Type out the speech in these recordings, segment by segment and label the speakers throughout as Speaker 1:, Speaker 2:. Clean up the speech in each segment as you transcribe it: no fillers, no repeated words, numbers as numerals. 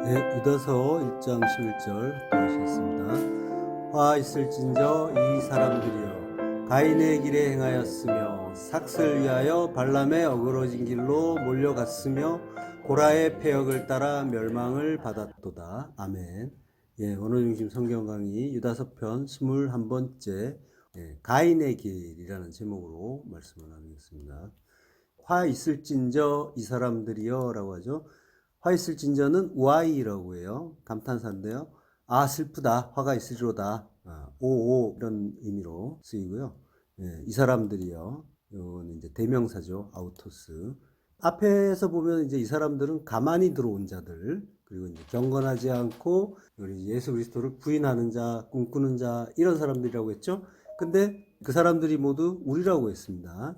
Speaker 1: 네, 유다서 1장 11절 보시겠습니다. 화 있을진저 이 사람들이여 가인의 길에 행하였으며 삭슬 위하여 발람의 어그러진 길로 몰려갔으며 고라의 패역을 따라 멸망을 받았도다. 아멘. 예, 오늘 중심 성경 강의 유다서 편 21번째 가인의 길이라는 제목으로 말씀을 나누겠습니다. 화 있을진저 이 사람들이여 라고 하죠. 화 있을진저는 우아이라고 해요. 감탄사인데요. 아 슬프다 화가 있으리로다 오오 이런 의미로 쓰이고요. 이 사람들이요. 이건 이제 대명사죠. 아우토스. 앞에서 보면 이제 이 사람들은 가만히 들어온 자들, 그리고 이제 경건하지 않고 예수 그리스도를 부인하는 자, 꿈꾸는 자 이런 사람들이라고 했죠. 근데 그 사람들이 모두 우리라고 했습니다.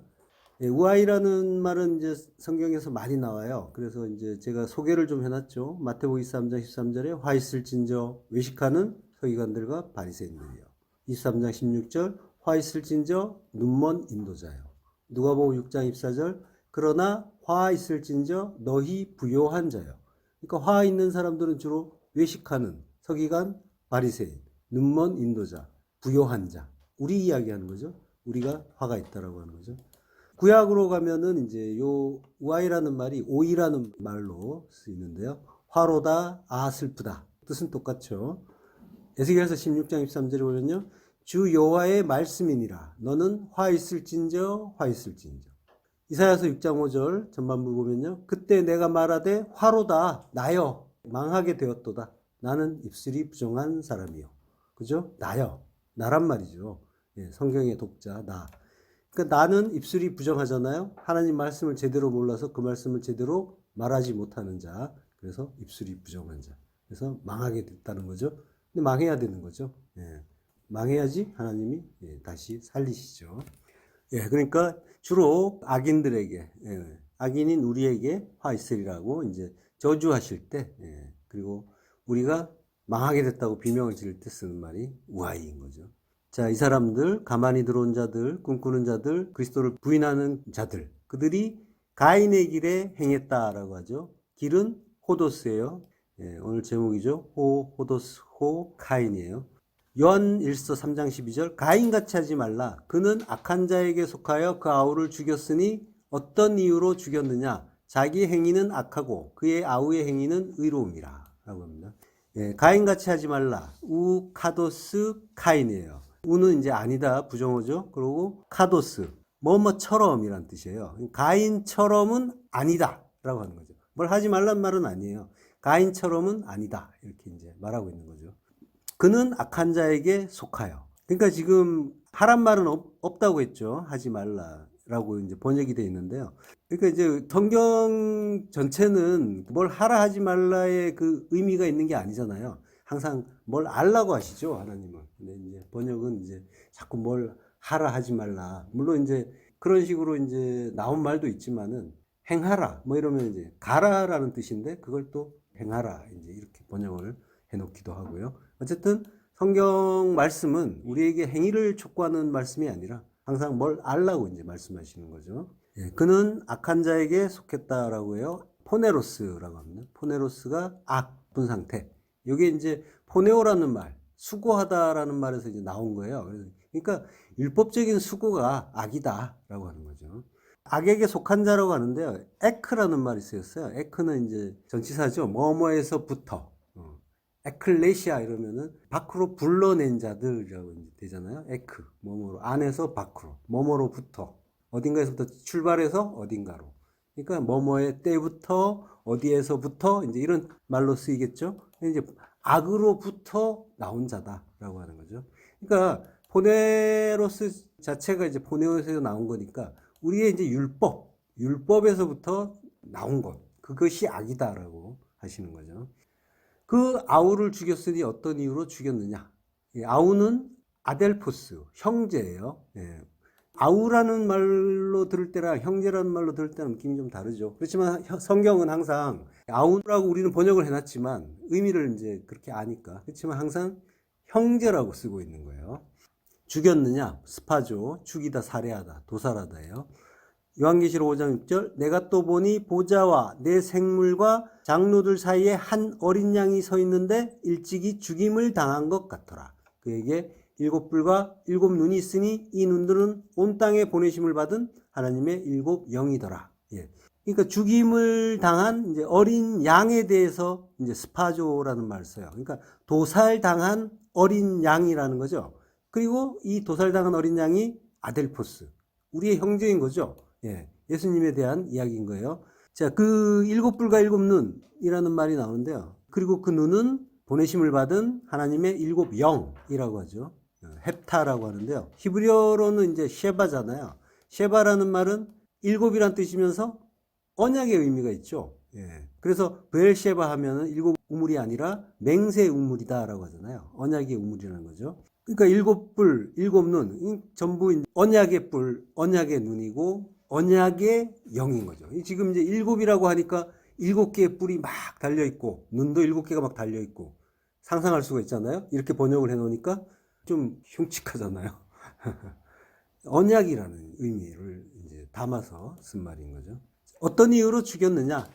Speaker 1: 우아이라는 말은 이제 성경에서 많이 나와요. 그래서 이제 제가 소개를 좀 해놨죠. 마태복음 23장 13절에 화 있을진저 외식하는 서기관들과 바리새인들이요. 23장 16절 화 있을진저 눈먼 인도자요. 누가복음 6장 24절 그러나 화 있을진저 너희 부요한 자요. 그러니까 화 있는 사람들은 주로 외식하는 서기관, 바리새인, 눈먼 인도자, 부요한 자. 우리 이야기하는 거죠. 우리가 화가 있다라고 하는 거죠. 구약으로 가면은 이제 요 우아이라는 말이 오이라는 말로 쓰이는데요. 화로다, 아 슬프다. 뜻은 똑같죠. 에스겔서 16장 23절에 보면요. 주 여호와의 말씀이니라. 너는 화 있을진저 화 있을진저. 이사야서 6장 5절 전반부 보면요. 그때 내가 말하되 화로다 나여 망하게 되었도다. 나는 입술이 부정한 사람이요. 그죠? 나요. 나란 말이죠. 예, 성경의 독자 나. 그러니까 나는 입술이 부정하잖아요. 하나님 말씀을 제대로 몰라서 그 말씀을 제대로 말하지 못하는 자. 그래서 입술이 부정한 자. 그래서 망하게 됐다는 거죠. 근데 망해야 되는 거죠. 예. 망해야지 하나님이 다시 살리시죠. 예, 그러니까 주로 악인들에게, 악인인 우리에게 화 있으리라고 이제 저주하실 때, 그리고 우리가 망하게 됐다고 비명을 지를 때 쓰는 말이 우아이인 거죠. 자, 이 사람들, 가만히 들어온 자들, 꿈꾸는 자들, 그리스도를 부인하는 자들, 그들이 가인의 길에 행했다라고 하죠. 길은 호도스예요. 오늘 제목이죠. 호도스, 카인이에요. 요한 1서 3장 12절 가인같이 하지 말라. 그는 악한 자에게 속하여 그 아우를 죽였으니 어떤 이유로 죽였느냐. 자기 행위는 악하고 그의 아우의 행위는 의로움이라 라고 합니다. 가인같이 하지 말라. 우 카도스 카인이에요. 우는 이제 아니다 부정어죠. 그리고 카도스 뭐뭐처럼이란 뜻이에요. 가인처럼은 아니다 라고 하는 거죠. 뭘 하지 말란 말은 아니에요. 가인처럼은 아니다 이렇게 이제 말하고 있는 거죠. 그는 악한 자에게 속하여. 그러니까 지금 하란 말은 없다고 했죠. 하지 말라라고 이제 번역이 되어 있는데요. 그러니까 이제 성경 전체는 뭘 하라 하지 말라의 그 의미가 있는 게 아니잖아요. 항상 뭘 알라고 하시죠, 하나님은. 근데 이제 번역은 이제 자꾸 뭘 하라 하지 말라. 물론 이제 그런 식으로 이제 나온 말도 있지만은 행하라 뭐 이러면 이제 가라라는 뜻인데 그걸 또 행하라 이제 이렇게 번역을 해놓기도 하고요. 어쨌든 성경 말씀은 우리에게 행위를 촉구하는 말씀이 아니라 항상 뭘 알라고 이제 말씀하시는 거죠. 그는 악한 자에게 속했다라고 해요. 포네로스라고 합니다. 포네로스가 악분 상태. 이게 이제 포네오라는 말, 수고하다라는 말에서 이제 나온 거예요. 그러니까 율법적인 수고가 악이다라고 하는 거죠. 악에게 속한 자라고 하는데요. 에크라는 말이 쓰였어요. 에크는 이제 전치사죠. 뭐뭐에서부터. 에클레시아 이러면은 밖으로 불러낸 자들이라고 되잖아요. 에크 뭐뭐로 안에서 밖으로 뭐뭐로부터 어딘가에서부터 출발해서 어딘가로. 그러니까 뭐뭐의 때부터 어디에서부터 이제 이런 말로 쓰이겠죠. 이제 악으로부터 나온 자다라고 하는 거죠. 그러니까 포네로스 자체가 이제 포네오스에서 나온 거니까 우리의 이제 율법에서부터 나온 것 그것이 악이다라고 하시는 거죠. 그 아우를 죽였으니 어떤 이유로 죽였느냐. 아우는 아델포스, 형제예요. 아우라는 말로 들을 때랑 형제라는 말로 들을 때는 느낌이 좀 다르죠. 그렇지만 성경은 항상 아우라고 우리는 번역을 해놨지만 의미를 이제 그렇게 아니까. 그렇지만 항상 형제라고 쓰고 있는 거예요. 죽였느냐, 스파죠. 죽이다, 살해하다, 도살하다예요. 요한계시록 5장 6절 내가 또 보니 보좌와 내 생물과 장로들 사이에 한 어린 양이 서 있는데 일찍이 죽임을 당한 것 같더라. 그에게 7뿔과 7눈이 있으니 이 눈들은 온 땅에 보내심을 받은 하나님의 7 영이더라. 예. 그러니까 죽임을 당한 이제 어린 양에 대해서 이제 스파조라는 말을 써요. 그러니까 도살당한 어린 양이라는 거죠. 그리고 이 도살당한 어린 양이 아델포스, 우리의 형제인 거죠. 예. 예수님에 대한 이야기인 거예요. 자, 그 7뿔과 7눈이라는 말이 나오는데요. 그리고 그 눈은 보내심을 받은 하나님의 7 영이라고 하죠. 헵타라고 하는데요. 히브리어로는 이제 셰바잖아요. 셰바라는 말은 7이란 뜻이면서 언약의 의미가 있죠. 예. 그래서 베엘셰바 하면은 7 우물이 아니라 맹세 우물이다라고 하잖아요. 언약의 우물이라는 거죠. 그러니까 7뿔, 7눈, 전부 언약의 뿔, 언약의 눈이고 언약의 영인 거죠. 지금 이제 7이라고 하니까 7개의 뿔이 막 달려있고 눈도 7개가 막 달려있고 상상할 수가 있잖아요. 이렇게 번역을 해놓으니까 좀 흉측하잖아요. 언약이라는 의미를 이제 담아서 쓴 말인 거죠. 어떤 이유로 죽였느냐?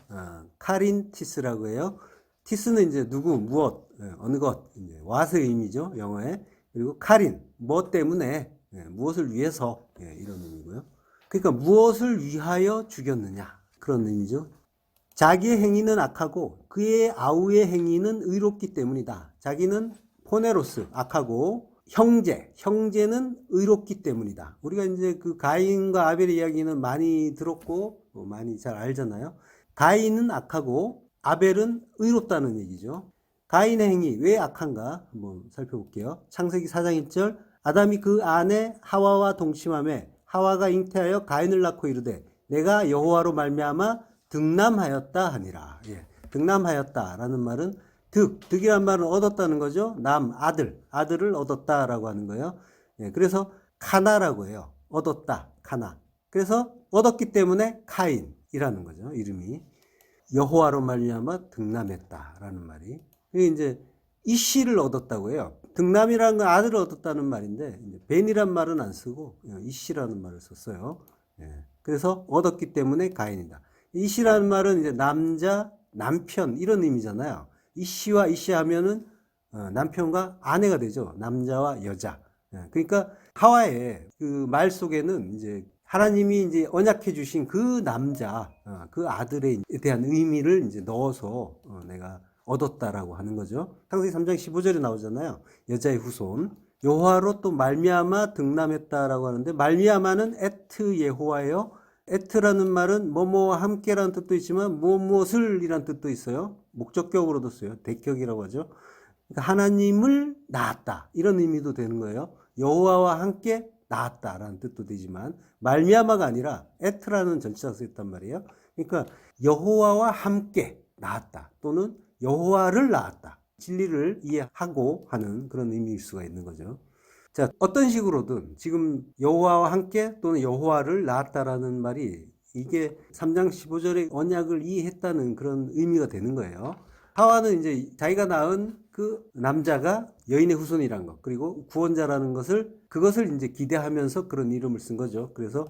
Speaker 1: 카린티스라고 해요. 티스는 이제 누구, 무엇, 어느 것, 이제 what의 의미죠, 영어에. 그리고 카린, 뭐 때문에, 무엇을 위해서, 이런 의미고요. 그러니까 무엇을 위하여 죽였느냐, 그런 의미죠. 자기의 행위는 악하고 그의 아우의 행위는 의롭기 때문이다. 자기는 포네로스, 악하고 형제는 의롭기 때문이다. 우리가 이제 그 가인과 아벨의 이야기는 많이 들었고 많이 잘 알잖아요. 가인은 악하고 아벨은 의롭다는 얘기죠. 가인의 행위 왜 악한가 한번 살펴볼게요. 창세기 4장 1절 아담이 그 아내 하와와 동침하매 하와가 잉태하여 가인을 낳고 이르되 내가 여호와로 말미암아 득남하였다 하니라. 예, 득남하였다라는 말은 득이란 말은 얻었다는 거죠. 아들을 얻었다라고 하는 거예요. 예, 그래서 카나라고 해요. 얻었다, 카나. 그래서 얻었기 때문에 카인이라는 거죠. 이름이 여호와로 말미암아 득남했다라는 말이. 이게 이제 이씨를 얻었다고 해요. 득남이라는 건 아들을 얻었다는 말인데 벤이란 말은 안 쓰고 이씨라는 말을 썼어요. 예, 그래서 얻었기 때문에 가인이다. 이씨라는 말은 이제 남자, 남편 이런 의미잖아요. 이씨와 이씨 하면은 남편과 아내가 되죠. 남자와 여자. 그러니까 하와의 그 말 속에는 이제 하나님이 이제 언약해 주신 그 남자, 그 아들에 대한 의미를 이제 넣어서 내가 얻었다라고 하는 거죠. 창세기 3장 15절에 나오잖아요. 여자의 후손. 여호와로 또 말미암아 득남했다라고 하는데 말미암아는 에트 예호와예요. 에트라는 말은 뭐뭐와 함께라는 뜻도 있지만 무엇을이라는 뜻도 있어요. 목적격으로도 써요. 대격이라고 하죠. 그러니까 하나님을 낳았다 이런 의미도 되는 거예요. 여호와와 함께 낳았다라는 뜻도 되지만 말미암아가 아니라 에트라는 전치사가 쓰였단 말이에요. 그러니까 여호와와 함께 낳았다 또는 여호와를 낳았다. 진리를 이해하고 하는 그런 의미일 수가 있는 거죠. 자, 어떤 식으로든 지금 여호와와 함께 또는 여호와를 낳았다라는 말이 이게 3장 15절의 언약을 이해했다는 그런 의미가 되는 거예요. 하와는 이제 자기가 낳은 그 남자가 여인의 후손이라는 것, 그리고 구원자라는 그것을 이제 기대하면서 그런 이름을 쓴 거죠. 그래서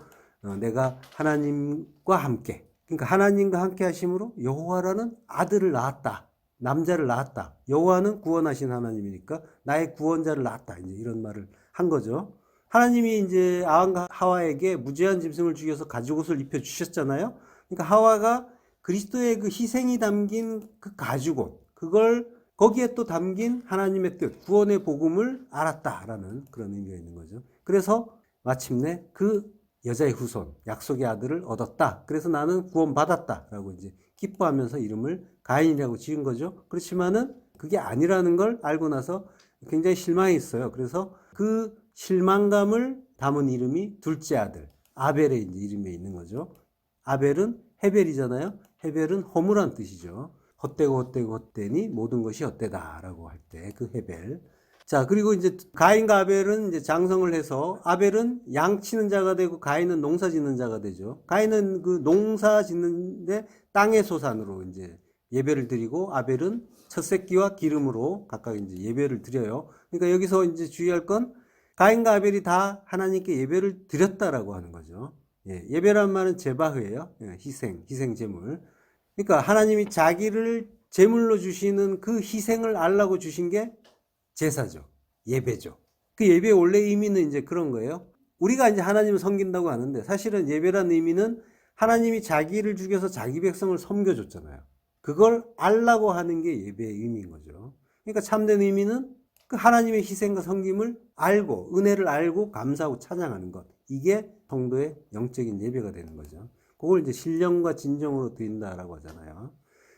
Speaker 1: 내가 하나님과 함께, 그러니까 하나님과 함께 하심으로 여호와라는 아들을 낳았다. 남자를 낳았다. 여호와는 구원하신 하나님이니까 나의 구원자를 낳았다. 이제 이런 말을 한 거죠. 하나님이 이제 아담과 하와에게 무죄한 짐승을 죽여서 가죽옷을 입혀 주셨잖아요. 그러니까 하와가 그리스도의 그 희생이 담긴 그 가죽옷, 그걸 거기에 또 담긴 하나님의 뜻, 구원의 복음을 알았다라는 그런 의미가 있는 거죠. 그래서 마침내 그 여자의 후손, 약속의 아들을 얻었다. 그래서 나는 구원받았다라고 이제 기뻐하면서 이름을 가인이라고 지은 거죠. 그렇지만은 그게 아니라는 걸 알고 나서 굉장히 실망했어요. 그래서 그 실망감을 담은 이름이 둘째 아들, 아벨의 이제 이름에 있는 거죠. 아벨은 헤벨이잖아요. 헤벨은 허무란 뜻이죠. 헛되고 헛되니 모든 것이 헛되다라고 할 때 그 헤벨. 자, 그리고 이제 가인과 아벨은 이제 장성을 해서 아벨은 양 치는 자가 되고 가인은 농사 짓는 자가 되죠. 가인은 그 농사 짓는데 땅의 소산으로 이제 예배를 드리고 아벨은 첫 새끼와 기름으로 각각 이제 예배를 드려요. 그러니까 여기서 이제 주의할 건 가인과 아벨이 다 하나님께 예배를 드렸다라고 하는 거죠. 예, 예배란 말은 제바흐예요. 예, 희생 제물. 그러니까 하나님이 자기를 제물로 주시는 그 희생을 알라고 주신 게 제사죠. 예배죠. 그 예배의 원래 의미는 이제 그런 거예요. 우리가 이제 하나님을 섬긴다고 하는데 사실은 예배라는 의미는 하나님이 자기를 죽여서 자기 백성을 섬겨줬잖아요. 그걸 알라고 하는 게 예배의 의미인 거죠. 그러니까 참된 의미는 그 하나님의 희생과 섬김을 알고 은혜를 알고 감사하고 찬양하는 것. 이게 성도의 영적인 예배가 되는 거죠. 그걸 이제 신령과 진정으로 드린다라고 하잖아요.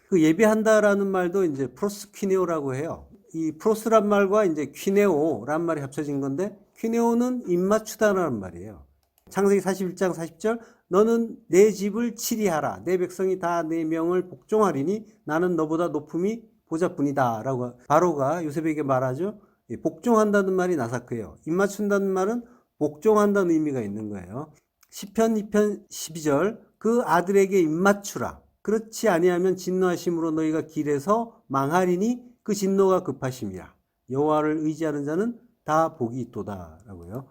Speaker 1: 그 예배한다라는 말도 이제 프로스퀴네오라고 해요. 이 프로스란 말과 이제 퀴네오란 말이 합쳐진 건데 퀴네오는 입맞추다라는 말이에요. 창세기 41장 40절 너는 내 집을 치리하라 내 백성이 다 내 명을 복종하리니 나는 너보다 높음이 보좌뿐이다 라고 바로가 요셉에게 말하죠. 복종한다는 말이 나사크예요. 입맞춘다는 말은 복종한다는 의미가 있는 거예요. 시편 2편 12절 그 아들에게 입맞추라 그렇지 아니하면 진노하심으로 너희가 길에서 망하리니 그 진노가 급하심이라 여호와를 의지하는 자는 다 복이 있도다 라고요.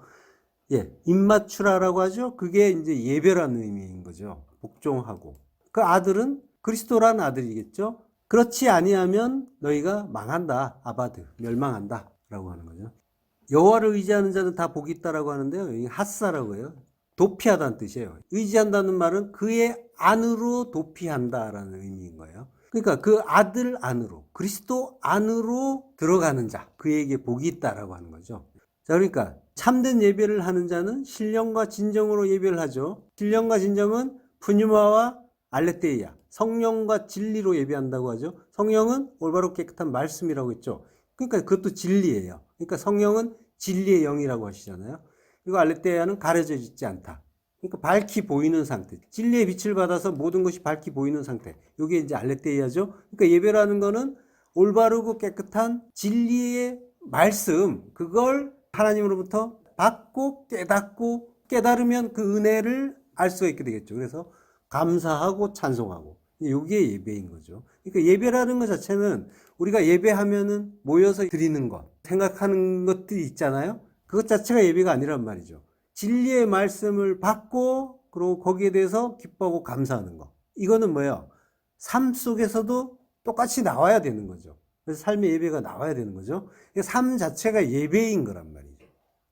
Speaker 1: 예, 입맞추라라고 하죠. 그게 이제 예배라는 의미인 거죠. 복종하고. 그 아들은 그리스도라는 아들이겠죠. 그렇지 아니하면 너희가 망한다. 아바드, 멸망한다. 라고 하는 거죠. 여호와를 의지하는 자는 다 복이 있다라고 하는데요. 여기 핫사라고 해요. 도피하다는 뜻이에요. 의지한다는 말은 그의 안으로 도피한다라는 의미인 거예요. 그러니까 그 아들 안으로, 그리스도 안으로 들어가는 자, 그에게 복이 있다라고 하는 거죠. 자, 그러니까 참된 예배를 하는 자는 신령과 진정으로 예배를 하죠. 신령과 진정은 푸뉴마와 알레테이아, 성령과 진리로 예배한다고 하죠. 성령은 올바로 깨끗한 말씀이라고 했죠. 그러니까 그것도 진리예요. 그러니까 성령은 진리의 영이라고 하시잖아요. 그리고 알레테이아는 가려져 있지 않다. 그러니까 밝히 보이는 상태. 진리의 빛을 받아서 모든 것이 밝히 보이는 상태. 이게 이제 알레테이아죠. 그러니까 예배라는 거는 올바르고 깨끗한 진리의 말씀, 그걸 하나님으로부터 받고 깨닫고 깨달으면 그 은혜를 알 수가 있게 되겠죠. 그래서 감사하고 찬송하고 이게 예배인 거죠. 그러니까 예배라는 것 자체는 우리가 예배하면은 모여서 드리는 것, 생각하는 것들이 있잖아요. 그것 자체가 예배가 아니란 말이죠. 진리의 말씀을 받고 그리고 거기에 대해서 기뻐하고 감사하는 것. 이거는 뭐예요? 삶 속에서도 똑같이 나와야 되는 거죠. 그래서 삶의 예배가 나와야 되는 거죠. 삶 자체가 예배인 거란 말이죠.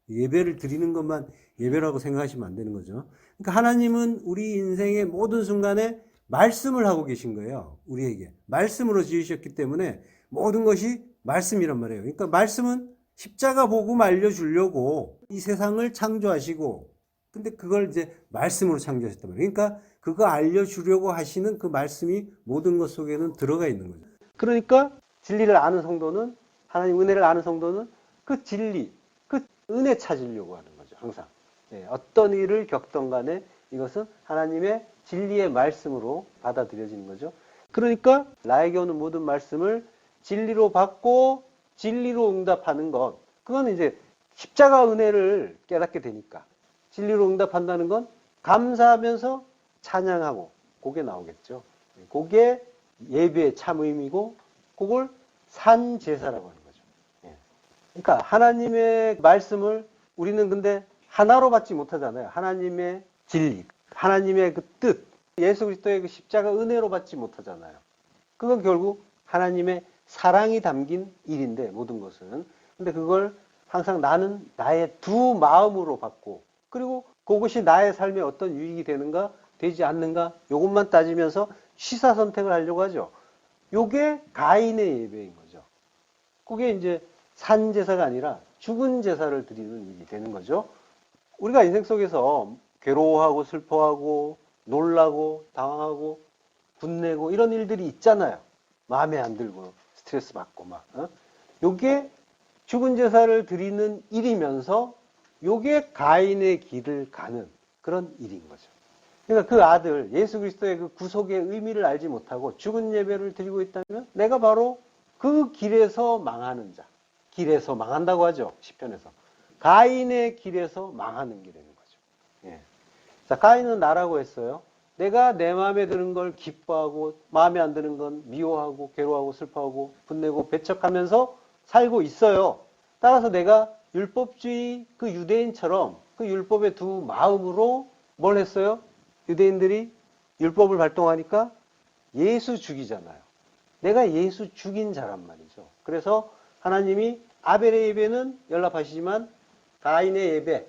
Speaker 1: 예배를 드리는 것만 예배라고 생각하시면 안 되는 거죠. 그러니까 하나님은 우리 인생의 모든 순간에 말씀을 하고 계신 거예요. 우리에게. 말씀으로 지으셨기 때문에 모든 것이 말씀이란 말이에요. 그러니까 말씀은 십자가 복음 알려주려고 이 세상을 창조하시고 근데 그걸 이제 말씀으로 창조하셨단 말이에요. 그러니까 그거 알려주려고 하시는 그 말씀이 모든 것 속에는 들어가 있는 거죠. 그러니까 진리를 아는 성도는 하나님 은혜를 아는 성도는 그 진리, 그 은혜 찾으려고 하는 거죠. 항상. 네, 어떤 일을 겪던 간에 이것은 하나님의 진리의 말씀으로 받아들여지는 거죠. 그러니까 나에게 오는 모든 말씀을 진리로 받고 진리로 응답하는 것. 그건 이제 십자가 은혜를 깨닫게 되니까. 진리로 응답한다는 건 감사하면서 찬양하고 그게 나오겠죠. 그게 예배의 참 의미고 그걸 산 제사라고 하는 거죠. 그러니까 하나님의 말씀을 우리는 근데 하나로 받지 못하잖아요. 하나님의 진리, 하나님의 그 뜻, 예수 그리스도의 그 십자가 은혜로 받지 못하잖아요. 그건 결국 하나님의 사랑이 담긴 일인데 모든 것은. 근데 그걸 항상 나는 나의 두 마음으로 받고 그리고 그것이 나의 삶에 어떤 유익이 되는가 되지 않는가 이것만 따지면서 취사 선택을 하려고 하죠. 요게 가인의 예배인 거죠. 그게 이제 산 제사가 아니라 죽은 제사를 드리는 일이 되는 거죠. 우리가 인생 속에서 괴로워하고 슬퍼하고 놀라고 당황하고 분내고 이런 일들이 있잖아요. 마음에 안 들고 스트레스 받고 막. 요게 죽은 제사를 드리는 일이면서 요게 가인의 길을 가는 그런 일인 거죠. 그러니까 그 아들 예수 그리스도의 그 구속의 의미를 알지 못하고 죽은 예배를 드리고 있다면 내가 바로 그 길에서 망하는 자. 길에서 망한다고 하죠. 시편에서. 가인의 길에서 망하는 게 되는 거죠. 예. 자, 가인은 나라고 했어요. 내가 내 마음에 드는 걸 기뻐하고 마음에 안 드는 건 미워하고 괴로워하고 슬퍼하고 분내고 배척하면서 살고 있어요. 따라서 내가 율법주의 그 유대인처럼 그 율법의 두 마음으로 뭘 했어요? 유대인들이 율법을 발동하니까 예수 죽이잖아요. 내가 예수 죽인 자란 말이죠. 그래서 하나님이 아벨의 예배는 연락하시지만 가인의 예배,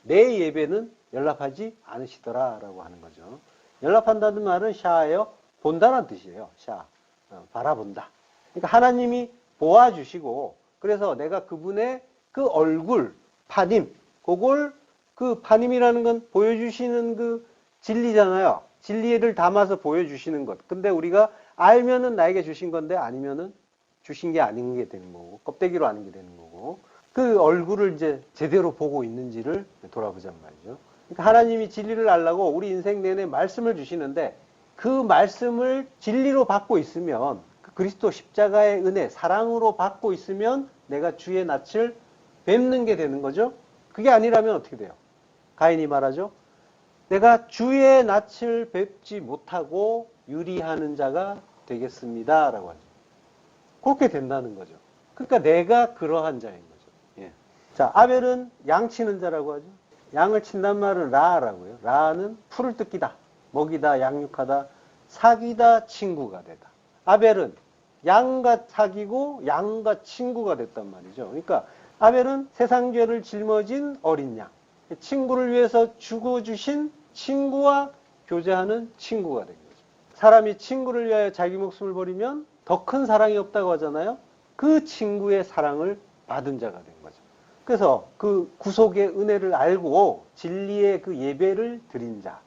Speaker 1: 내 예배는 연락하지 않으시더라라고 하는 거죠. 연락한다는 말은 샤예요. 본다는 뜻이에요. 샤. 바라본다. 그러니까 하나님이 보아주시고 그래서 내가 그분의 그 얼굴, 파님, 그걸 그 파님이라는 건 보여주시는 그 진리잖아요. 진리를 담아서 보여주시는 것. 근데 우리가 알면은 나에게 주신 건데 아니면은 주신 게 아닌 게 되는 거고 껍데기로 아는 게 되는 거고 그 얼굴을 이제 제대로 보고 있는지를 돌아보자는 말이죠. 그러니까 하나님이 진리를 알라고 우리 인생 내내 말씀을 주시는데 그 말씀을 진리로 받고 있으면 그 그리스도 십자가의 은혜, 사랑으로 받고 있으면 내가 주의 낯을 뵙는 게 되는 거죠. 그게 아니라면 어떻게 돼요? 가인이 말하죠. 내가 주의 낯을 뵙지 못하고 유리하는 자가 되겠습니다. 라고 하죠. 그렇게 된다는 거죠. 그러니까 내가 그러한 자인 거죠. 예. 자, 아벨은 양 치는 자라고 하죠. 양을 친단 말은 라라고요. 라는 풀을 뜯기다, 먹이다, 양육하다, 사귀다, 친구가 되다. 아벨은 양과 사귀고 양과 친구가 됐단 말이죠. 그러니까 아벨은 세상 죄를 짊어진 어린 양, 친구를 위해서 죽어주신 친구와 교제하는 친구가 된 거죠. 사람이 친구를 위하여 자기 목숨을 버리면 더 큰 사랑이 없다고 하잖아요. 그 친구의 사랑을 받은 자가 된 거죠. 그래서 그 구속의 은혜를 알고 진리의 그 예배를 드린 자.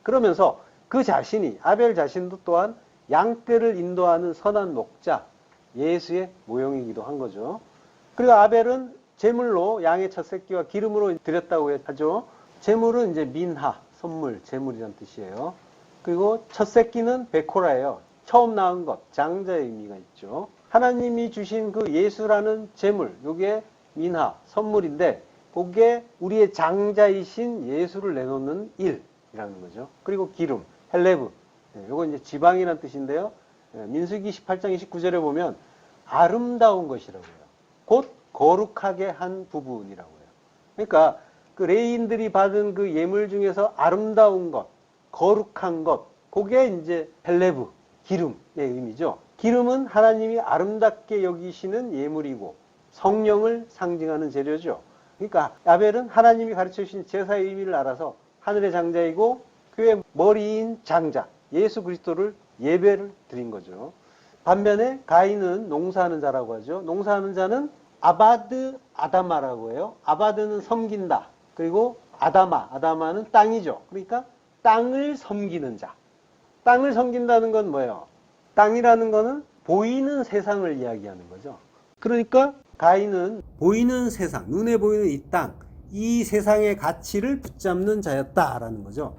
Speaker 1: 그러면서 그 자신이, 아벨 자신도 또한 양떼를 인도하는 선한 목자, 예수의 모형이기도 한 거죠. 그리고 아벨은 제물로 양의 첫 새끼와 기름으로 드렸다고 하죠. 제물은 이제 민하, 선물, 제물이라는 뜻이에요. 그리고 첫 새끼는 베코라예요. 처음 낳은 것, 장자의 의미가 있죠. 하나님이 주신 그 예수라는 제물, 요게 민하, 선물인데 그게 우리의 장자이신 예수를 내놓는 일이라는 거죠. 그리고 기름, 헬레브, 요거 이제 지방이라는 뜻인데요. 민수기 18장 29절에 보면 아름다운 것이라고 해요. 곧 거룩하게 한 부분이라고 해요. 그러니까 그 레위인들이 받은 그 예물 중에서 아름다운 것, 거룩한 것, 그게 이제 헬레브, 기름의 의미죠. 기름은 하나님이 아름답게 여기시는 예물이고 성령을 상징하는 재료죠. 그러니까 아벨은 하나님이 가르쳐 주신 제사의 의미를 알아서 하늘의 장자이고 교회 머리인 장자, 예수 그리스도를 예배를 드린 거죠. 반면에 가인은 농사하는 자라고 하죠. 농사하는 자는 아바드 아다마라고 해요. 아바드는 섬긴다. 그리고 아다마는 땅이죠. 그러니까 땅을 섬기는 자. 땅을 섬긴다는 건 뭐예요? 땅이라는 거는 보이는 세상을 이야기하는 거죠. 그러니까 가인은 보이는 세상, 눈에 보이는 이 땅, 이 세상의 가치를 붙잡는 자였다라는 거죠.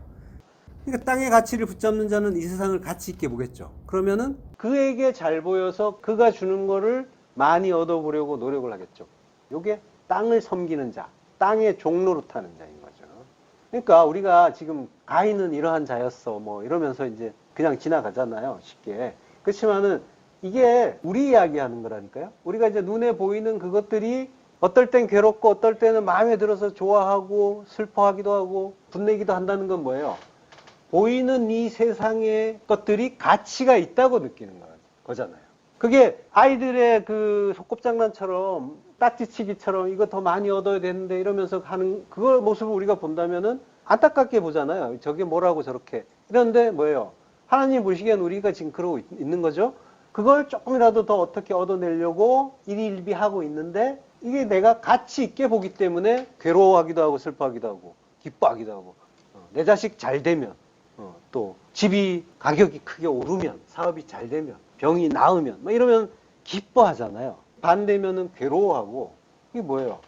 Speaker 1: 그러니까 땅의 가치를 붙잡는 자는 이 세상을 가치 있게 보겠죠. 그러면은 그에게 잘 보여서 그가 주는 거를 많이 얻어보려고 노력을 하겠죠. 요게 땅을 섬기는 자, 땅의 종노릇하는 자인 거죠. 그러니까 우리가 지금 가인은 이러한 자였어 뭐 이러면서 이제 그냥 지나가잖아요. 쉽게. 그렇지만은 이게 우리 이야기하는 거라니까요. 우리가 이제 눈에 보이는 그것들이 어떨 땐 괴롭고 어떨 때는 마음에 들어서 좋아하고 슬퍼하기도 하고 분내기도 한다는 건 뭐예요? 보이는 이 세상의 것들이 가치가 있다고 느끼는 거잖아요. 그게 아이들의 그 소꿉장난처럼 딱지치기처럼 이거 더 많이 얻어야 되는데 이러면서 하는 그걸 모습을 우리가 본다면은 안타깝게 보잖아요. 저게 뭐라고 저렇게. 이런데 뭐예요? 하나님 보시기엔 우리가 지금 그러고 있는 거죠. 그걸 조금이라도 더 어떻게 얻어내려고 일일비하고 있는데 이게 내가 가치 있게 보기 때문에 괴로워하기도 하고 슬퍼하기도 하고 기뻐하기도 하고 내 자식 잘 되면 또 집이 가격이 크게 오르면 사업이 잘 되면 병이 나으면 뭐 이러면 기뻐하잖아요. 반대면은 괴로워하고 이게 뭐예요?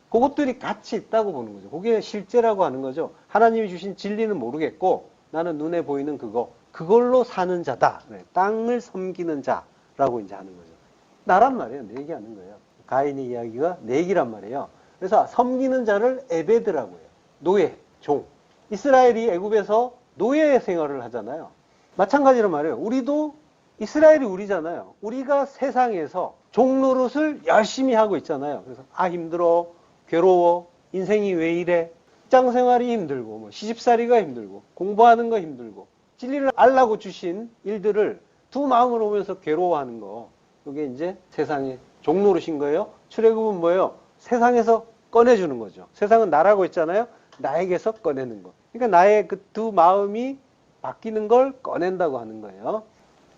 Speaker 1: 그것들이 가치 있다고 보는 거죠. 그게 실제라고 하는 거죠. 하나님이 주신 진리는 모르겠고 나는 눈에 보이는 그걸로 사는 자다. 땅을 섬기는 자라고 이제 하는 거죠. 나란 말이에요. 내 얘기하는 거예요. 가인의 이야기가 내 얘기란 말이에요. 그래서 섬기는 자를 에베드라고 해요. 노예, 종. 이스라엘이 애굽에서 노예 생활을 하잖아요. 마찬가지로 말이에요. 우리도 이스라엘이 우리잖아요. 우리가 세상에서 종 노릇을 열심히 하고 있잖아요. 그래서 힘들어, 괴로워, 인생이 왜 이래, 직장 생활이 힘들고, 뭐 시집살이가 힘들고, 공부하는 거 힘들고, 진리를 알라고 주신 일들을 두 마음으로 보면서 괴로워하는 거. 이게 이제 세상의 종노릇인 거예요. 출애굽은 뭐예요? 세상에서 꺼내주는 거죠. 세상은 나라고 했잖아요. 나에게서 꺼내는 거. 그러니까 나의 그 두 마음이 바뀌는 걸 꺼낸다고 하는 거예요.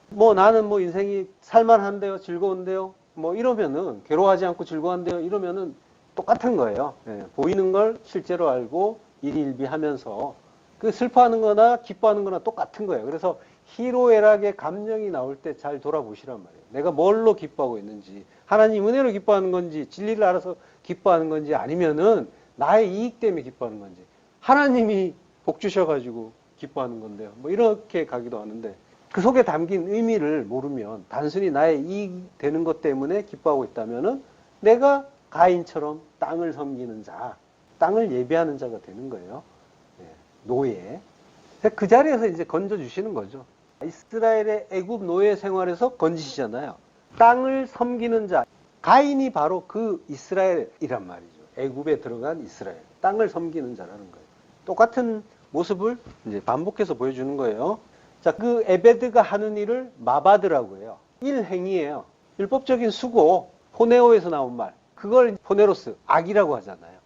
Speaker 1: 뭐 나는 뭐 인생이 살만한데요, 즐거운데요, 뭐 이러면은 괴로워하지 않고 즐거운데요, 이러면은 똑같은 거예요. 예, 보이는 걸 실제로 알고 일희일비하면서 그 슬퍼하는 거나 기뻐하는 거나 똑같은 거예요. 그래서 희로애락의 감정이 나올 때 잘 돌아보시란 말이에요. 내가 뭘로 기뻐하고 있는지, 하나님 은혜로 기뻐하는 건지, 진리를 알아서 기뻐하는 건지, 아니면은 나의 이익 때문에 기뻐하는 건지, 하나님이 복 주셔가지고 기뻐하는 건데요. 뭐 이렇게 가기도 하는데, 그 속에 담긴 의미를 모르면 단순히 나의 이익 되는 것 때문에 기뻐하고 있다면은 내가 가인처럼 땅을 섬기는 자, 땅을 예배하는 자가 되는 거예요. 노예. 그 자리에서 이제 건져주시는 거죠. 이스라엘의 애굽 노예 생활에서 건지시잖아요. 땅을 섬기는 자. 가인이 바로 그 이스라엘이란 말이죠. 애굽에 들어간 이스라엘. 땅을 섬기는 자라는 거예요. 똑같은 모습을 이제 반복해서 보여주는 거예요. 자, 그 에베드가 하는 일을 마바드라고 해요. 일행이에요. 율법적인 수고, 포네오에서 나온 말. 그걸 포네로스, 악이라고 하잖아요.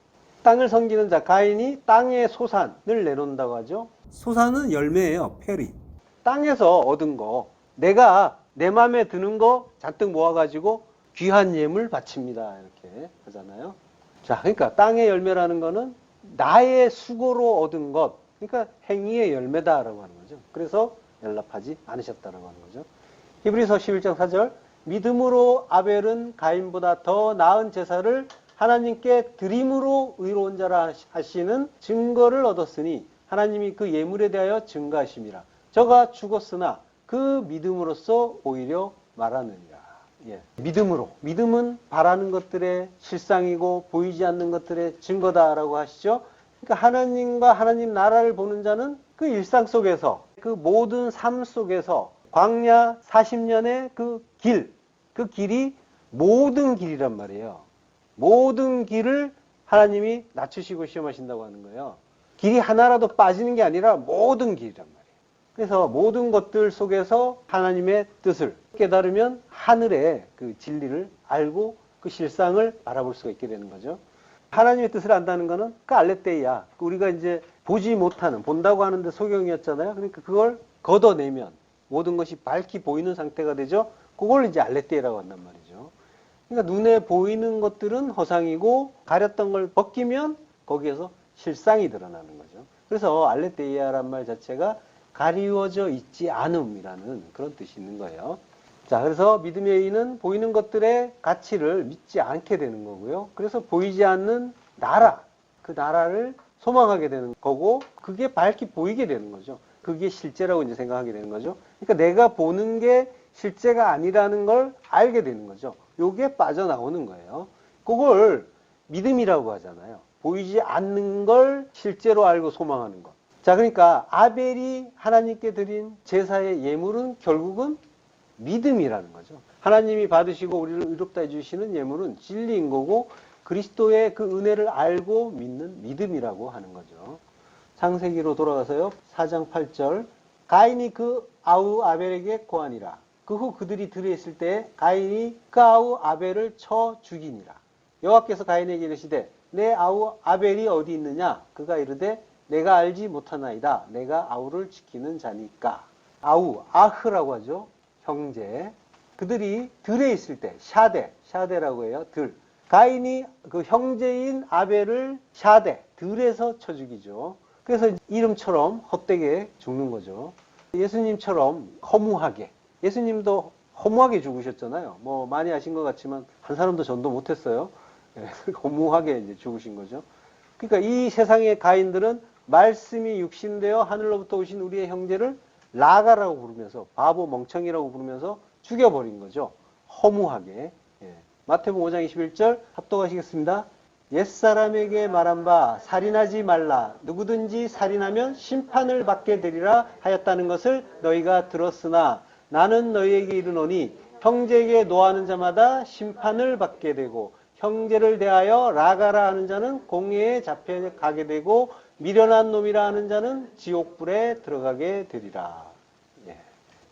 Speaker 1: 땅을 섬기는 자, 가인이 땅의 소산을 내놓는다고 하죠. 소산은 열매예요, 페리. 땅에서 얻은 거, 내가 내 마음에 드는 거 잔뜩 모아가지고 귀한 예물 바칩니다. 이렇게 하잖아요. 자, 그러니까 땅의 열매라는 거는 나의 수고로 얻은 것, 그러니까 행위의 열매다라고 하는 거죠. 그래서 연락하지 않으셨다라고 하는 거죠. 히브리서 11장 4절, 믿음으로 아벨은 가인보다 더 나은 제사를 하나님께 드림으로 의로운 자라 하시는 증거를 얻었으니 하나님이 그 예물에 대하여 증거하심이라. 저가 죽었으나 그 믿음으로써 오히려 말하느니라. 예. 믿음으로. 믿음은 바라는 것들의 실상이고 보이지 않는 것들의 증거다라고 하시죠. 그러니까 하나님과 하나님 나라를 보는 자는 그 일상 속에서, 그 모든 삶 속에서 광야 40년의 그 길이 모든 길이란 말이에요. 모든 길을 하나님이 낮추시고 시험하신다고 하는 거예요. 길이 하나라도 빠지는 게 아니라 모든 길이란 말이에요. 그래서 모든 것들 속에서 하나님의 뜻을 깨달으면 하늘의 그 진리를 알고 그 실상을 알아볼 수가 있게 되는 거죠. 하나님의 뜻을 안다는 거는 그 알레테이야. 우리가 이제 보지 못하는, 본다고 하는데 소경이었잖아요. 그러니까 그걸 걷어내면 모든 것이 밝히 보이는 상태가 되죠. 그걸 이제 알레테이라고 한단 말이죠. 그러니까 눈에 보이는 것들은 허상이고 가렸던 걸 벗기면 거기에서 실상이 드러나는 거죠. 그래서 알레테이아란 말 자체가 가리워져 있지 않음이라는 그런 뜻이 있는 거예요. 자, 그래서 믿음의 의인은 보이는 것들의 가치를 믿지 않게 되는 거고요. 그래서 보이지 않는 나라, 그 나라를 소망하게 되는 거고, 그게 밝히 보이게 되는 거죠. 그게 실제라고 이제 생각하게 되는 거죠. 그러니까 내가 보는 게 실제가 아니라는 걸 알게 되는 거죠. 요게 빠져나오는 거예요. 그걸 믿음이라고 하잖아요. 보이지 않는 걸 실제로 알고 소망하는 것. 자, 그러니까 아벨이 하나님께 드린 제사의 예물은 결국은 믿음이라는 거죠. 하나님이 받으시고 우리를 의롭다 해주시는 예물은 진리인 거고, 그리스도의 그 은혜를 알고 믿는 믿음이라고 하는 거죠. 창세기로 돌아가서요. 4장 8절, 가인이 그 아우 아벨에게 고하니라. 그 후 그들이 들에 있을 때 가인이 그 아우 아벨을 쳐 죽이니라. 여호와께서 가인에게 이르시되 내 아우 아벨이 어디 있느냐? 그가 이르되 내가 알지 못하나이다. 내가 아우를 지키는 자니까. 아우, 아흐라고 하죠. 형제. 그들이 들에 있을 때, 샤데라고 해요. 들. 가인이 그 형제인 아벨을 샤데, 들에서 쳐 죽이죠. 그래서 이름처럼 헛되게 죽는 거죠. 예수님처럼 허무하게. 예수님도 허무하게 죽으셨잖아요. 뭐 많이 아신 것 같지만 한 사람도 전도 못했어요. 허무하게 이제 죽으신 거죠. 그러니까 이 세상의 가인들은 말씀이 육신되어 하늘로부터 오신 우리의 형제를 라가라고 부르면서, 바보 멍청이라고 부르면서 죽여버린 거죠. 허무하게. 마태복음 5장 21절 합독하시겠습니다. 옛사람에게 말한 바 살인하지 말라. 누구든지 살인하면 심판을 받게 되리라 하였다는 것을 너희가 들었으나 나는 너희에게 이르노니 형제에게 노하는 자마다 심판을 받게 되고 형제를 대하여 라가라 하는 자는 공회에 잡혀가게 되고 미련한 놈이라 하는 자는 지옥불에 들어가게 되리라. 예.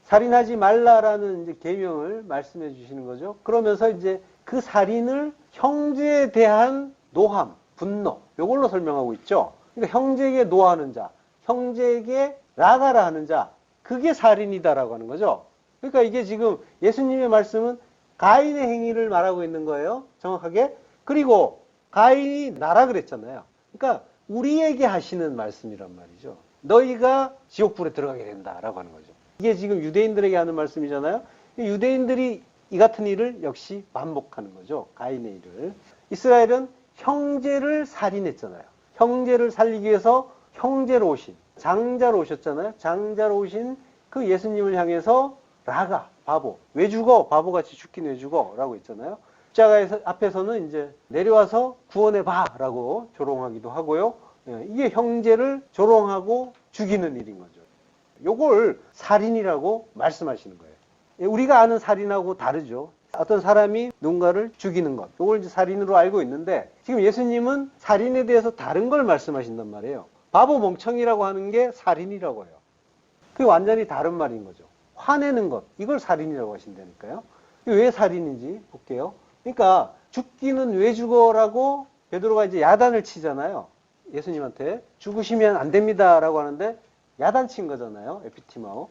Speaker 1: 살인하지 말라라는 이제 계명을 말씀해 주시는 거죠. 그러면서 이제 그 살인을 형제에 대한 노함, 분노, 이걸로 설명하고 있죠. 그러니까 형제에게 노하는 자, 형제에게 라가라 하는 자, 그게 살인이다라고 하는 거죠. 그러니까 이게 지금 예수님의 말씀은 가인의 행위를 말하고 있는 거예요. 정확하게. 그리고 가인이 나라 그랬잖아요. 그러니까 우리에게 하시는 말씀이란 말이죠. 너희가 지옥불에 들어가게 된다라고 하는 거죠. 이게 지금 유대인들에게 하는 말씀이잖아요. 유대인들이 이 같은 일을 역시 반복하는 거죠. 가인의 일을. 이스라엘은 형제를 살인했잖아요. 형제를 살리기 위해서 형제로 오신, 장자로 오셨잖아요. 장자로 오신 그 예수님을 향해서 라가, 바보. 왜 죽어? 바보같이 죽긴 왜 죽어? 라고 있잖아요. 십자가 앞에서는 이제 내려와서 구원해봐! 라고 조롱하기도 하고요. 이게 형제를 조롱하고 죽이는 일인 거죠. 요걸 살인이라고 말씀하시는 거예요. 우리가 아는 살인하고 다르죠. 어떤 사람이 누군가를 죽이는 것. 요걸 이제 살인으로 알고 있는데 지금 예수님은 살인에 대해서 다른 걸 말씀하신단 말이에요. 바보 멍청이라고 하는 게 살인이라고 해요. 그게 완전히 다른 말인 거죠. 화내는 것, 이걸 살인이라고 하신다니까요. 왜 살인인지 볼게요. 그러니까 죽기는 왜 죽어라고 베드로가 이제 야단을 치잖아요. 예수님한테 죽으시면 안 됩니다라고 하는데 야단친 거잖아요. 에피티마오.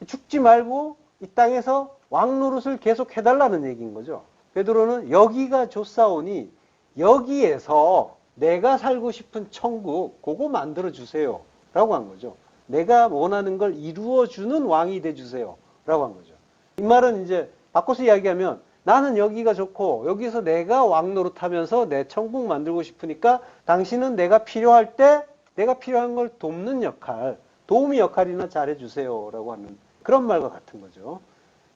Speaker 1: 죽지 말고 이 땅에서 왕 노릇을 계속 해달라는 얘기인 거죠. 베드로는 여기가 좋사오니 여기에서 내가 살고 싶은 천국 그거 만들어 주세요 라고 한 거죠. 내가 원하는 걸 이루어주는 왕이 돼주세요 라고 한 거죠. 이 말은 이제 바꿔서 이야기하면 나는 여기가 좋고 여기서 내가 왕 노릇하면서 내 천국 만들고 싶으니까 당신은 내가 필요할 때 내가 필요한 걸 돕는 역할, 도우미 역할이나 잘해주세요 라고 하는 그런 말과 같은 거죠.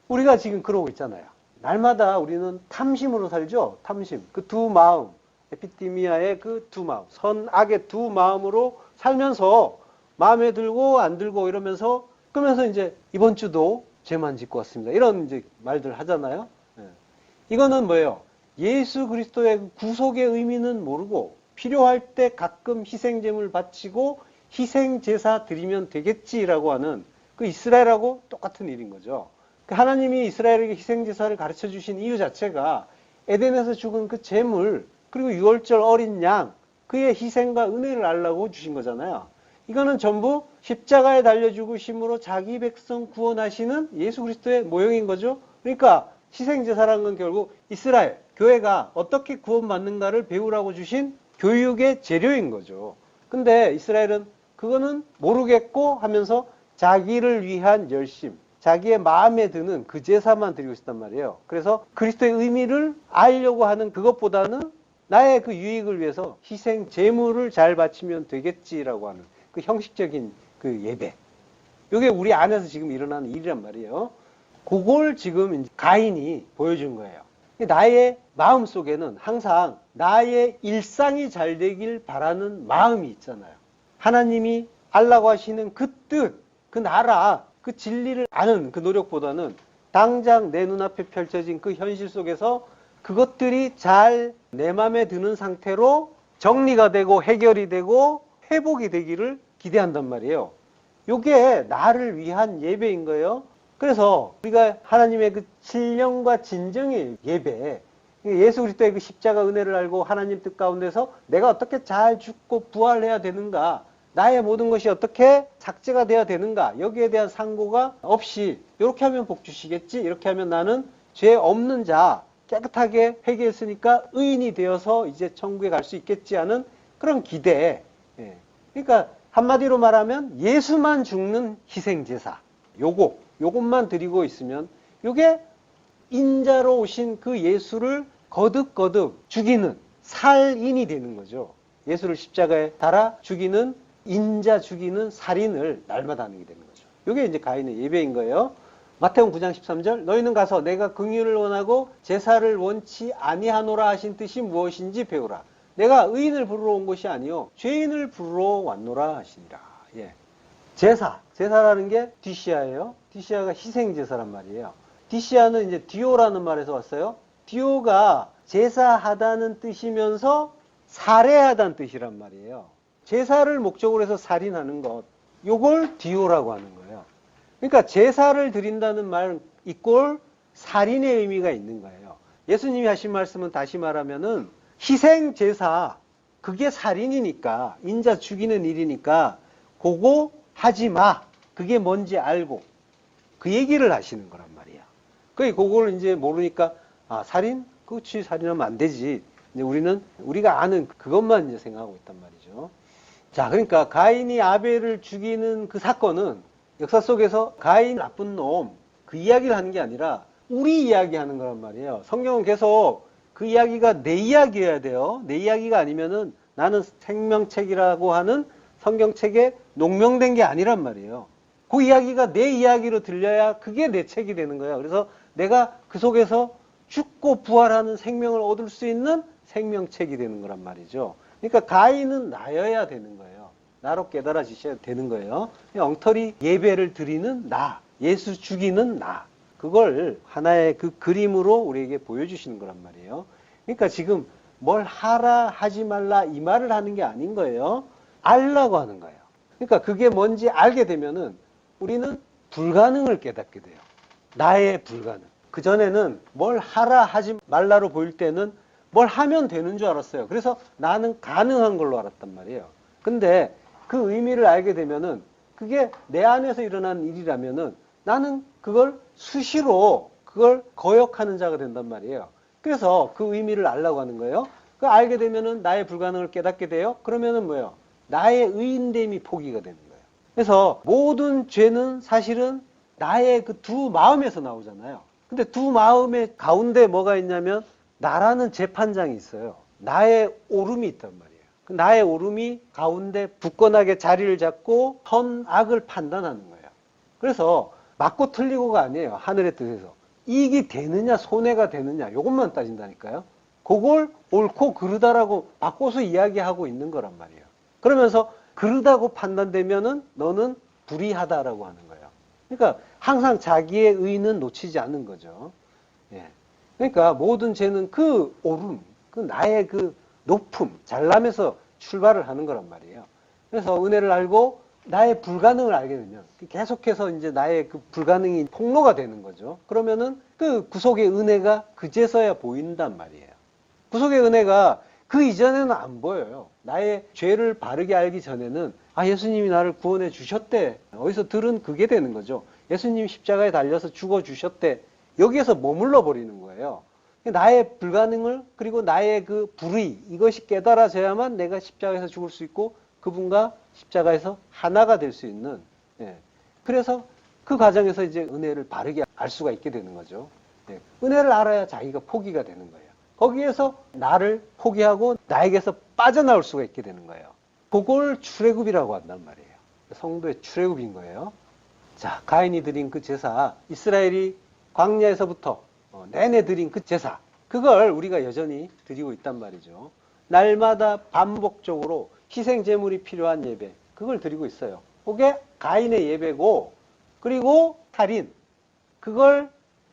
Speaker 1: 우리가 지금 그러고 있잖아요. 날마다 우리는 탐심으로 살죠. 탐심. 그 두 마음, 에피티미아의 그 두 마음, 선악의 두 마음으로 살면서 마음에 들고 안 들고 이러면서 그러면서 이제 이번 주도 죄만 짓고 왔습니다. 이런 이제 말들 하잖아요. 이거는 뭐예요? 예수 그리스도의 구속의 의미는 모르고 필요할 때 가끔 희생제물 바치고 희생제사 드리면 되겠지라고 하는 그 이스라엘하고 똑같은 일인 거죠. 하나님이 이스라엘에게 희생제사를 가르쳐 주신 이유 자체가 에덴에서 죽은 그 제물 그리고 유월절 어린 양 그의 희생과 은혜를 알라고 주신 거잖아요. 이거는 전부 십자가에 달려 죽으심으로 자기 백성 구원하시는 예수 그리스도의 모형인 거죠. 그러니까 희생제사라는 건 결국 이스라엘, 교회가 어떻게 구원받는가를 배우라고 주신 교육의 재료인 거죠. 근데 이스라엘은 그거는 모르겠고 하면서 자기를 위한 열심, 자기의 마음에 드는 그 제사만 드리고 있단 말이에요. 그래서 그리스도의 의미를 알려고 하는 그것보다는 나의 그 유익을 위해서 희생 제물을 잘 바치면 되겠지라고 하는 그 형식적인 그 예배. 이게 우리 안에서 지금 일어나는 일이란 말이에요. 그걸 지금 가인이 보여준 거예요. 나의 마음 속에는 항상 나의 일상이 잘 되길 바라는 마음이 있잖아요. 하나님이 알라고 하시는 그 뜻, 그 나라, 그 진리를 아는 그 노력보다는 당장 내 눈앞에 펼쳐진 그 현실 속에서 그것들이 잘 내 마음에 드는 상태로 정리가 되고 해결이 되고 회복이 되기를 기대한단 말이에요. 이게 나를 위한 예배인 거예요. 그래서 우리가 하나님의 그 신령과 진정의 예배, 예수 그리스도의 그 십자가 은혜를 알고 하나님 뜻 가운데서 내가 어떻게 잘 죽고 부활해야 되는가, 나의 모든 것이 어떻게 삭제가 돼야 되는가, 여기에 대한 상고가 없이 이렇게 하면 복 주시겠지, 이렇게 하면 나는 죄 없는 자, 깨끗하게 회개했으니까 의인이 되어서 이제 천국에 갈 수 있겠지 하는 그런 기대. 그러니까 한마디로 말하면 예수만 죽는 희생제사, 요것만 드리고 있으면 요게 인자로 오신 그 예수를 거듭거듭 죽이는 살인이 되는 거죠. 예수를 십자가에 달아 죽이는 인자 죽이는 살인을 날마다 하는 게 되는 거죠. 요게 이제 가인의 예배인 거예요. 마태복음 9장 13절 너희는 가서 내가 긍휼을 원하고 제사를 원치 아니하노라 하신 뜻이 무엇인지 배우라. 내가 의인을 부르러 온 것이 아니요 죄인을 부르러 왔노라 하시니라. 예. 제사라는 게 디시아예요. 디시아가 희생제사란 말이에요. 디시아는 이제 디오라는 말에서 왔어요. 디오가 제사하다는 뜻이면서 살해하다는 뜻이란 말이에요. 제사를 목적으로 해서 살인하는 것, 요걸 디오라고 하는 거예요. 그러니까 제사를 드린다는 말 이꼴 살인의 의미가 있는 거예요. 예수님이 하신 말씀은 다시 말하면은 희생 제사, 그게 살인이니까, 인자 죽이는 일이니까 그거 하지 마. 그게 뭔지 알고 그 얘기를 하시는 거란 말이야. 그걸 이제 모르니까 살인? 그렇지, 살인하면 안 되지. 이제 우리가 아는 그것만 이제 생각하고 있단 말이죠. 자, 그러니까 가인이 아벨을 죽이는 그 사건은 역사 속에서 가인 나쁜 놈 그 이야기를 하는 게 아니라 우리 이야기하는 거란 말이에요. 성경은 계속 그 이야기가 내 이야기여야 돼요. 내 이야기가 아니면은 나는 생명책이라고 하는 성경책에 농명된 게 아니란 말이에요. 그 이야기가 내 이야기로 들려야 그게 내 책이 되는 거예요. 그래서 내가 그 속에서 죽고 부활하는 생명을 얻을 수 있는 생명책이 되는 거란 말이죠. 그러니까 가인은 나여야 되는 거예요. 나로 깨달아지셔야 되는 거예요. 엉터리 예배를 드리는 나, 예수 죽이는 나, 그걸 하나의 그 그림으로 우리에게 보여주시는 거란 말이에요. 그러니까 지금 뭘 하라 하지 말라 이 말을 하는 게 아닌 거예요. 알라고 하는 거예요. 그러니까 그게 뭔지 알게 되면은 우리는 불가능을 깨닫게 돼요. 나의 불가능. 그전에는 뭘 하라 하지 말라로 보일 때는 뭘 하면 되는 줄 알았어요. 그래서 나는 가능한 걸로 알았단 말이에요. 근데 그 의미를 알게 되면은 그게 내 안에서 일어난 일이라면은 나는 그걸 수시로 그걸 거역하는 자가 된단 말이에요. 그래서 그 의미를 알라고 하는 거예요. 그 알게 되면은 나의 불가능을 깨닫게 돼요. 그러면은 뭐예요? 나의 의인됨이 포기가 되는 거예요. 그래서 모든 죄는 사실은 나의 그 두 마음에서 나오잖아요. 근데 두 마음의 가운데 뭐가 있냐면 나라는 재판장이 있어요. 나의 오름이 있단 말이에요. 그 나의 오름이 가운데 굳건하게 자리를 잡고 선악을 판단하는 거예요. 그래서 맞고 틀리고가 아니에요. 하늘의 뜻에서. 이익이 되느냐 손해가 되느냐 이것만 따진다니까요. 그걸 옳고 그르다라고 바꿔서 이야기하고 있는 거란 말이에요. 그러면서 그르다고 판단되면은 너는 불의하다라고 하는 거예요. 그러니까 항상 자기의 의는 놓치지 않는 거죠. 예. 그러니까 모든 죄는 그 오름, 그 나의 그 높음, 잘남에서 출발을 하는 거란 말이에요. 그래서 은혜를 알고 나의 불가능을 알게 되면 계속해서 이제 나의 그 불가능이 폭로가 되는 거죠. 그러면은 그 구속의 은혜가 그제서야 보인단 말이에요. 구속의 은혜가 그 이전에는 안 보여요. 나의 죄를 바르게 알기 전에는 예수님이 나를 구원해 주셨대. 어디서 들은 그게 되는 거죠. 예수님이 십자가에 달려서 죽어 주셨대. 여기에서 머물러 버리는 거예요. 나의 불가능을 그리고 나의 그 불의 이것이 깨달아져야만 내가 십자가에서 죽을 수 있고 그분과 십자가에서 하나가 될 수 있는 그래서 그 과정에서 이제 은혜를 바르게 알 수가 있게 되는 거죠. 은혜를 알아야 자기가 포기가 되는 거예요. 거기에서 나를 포기하고 나에게서 빠져나올 수가 있게 되는 거예요. 그걸 출애굽이라고 한단 말이에요. 성도의 출애굽인 거예요. 자, 가인이 드린 그 제사, 이스라엘이 광야에서부터 내내 드린 그 제사, 그걸 우리가 여전히 드리고 있단 말이죠. 날마다 반복적으로 희생 제물이 필요한 예배, 그걸 드리고 있어요. 그게 가인의 예배고, 그리고 살인, 그걸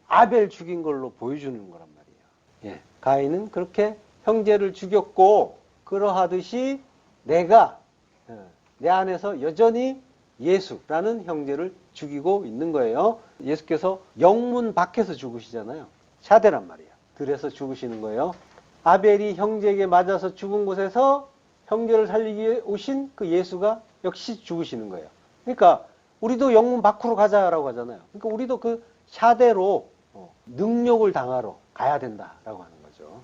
Speaker 1: 아벨 죽인 걸로 보여주는 거란 말이에요. 예, 가인은 그렇게 형제를 죽였고, 그러하듯이 내가 내 안에서 여전히 예수라는 형제를 죽이고 있는 거예요. 예수께서 영문 밖에서 죽으시잖아요. 샤대란 말이에요. 들에서 죽으시는 거예요. 아벨이 형제에게 맞아서 죽은 곳에서 형제를 살리기 위해 오신 그 예수가 역시 죽으시는 거예요. 그러니까 우리도 영문 밖으로 가자라고 하잖아요. 그러니까 우리도 그 샤대로 능욕을 당하러 가야 된다라고 하는 거죠.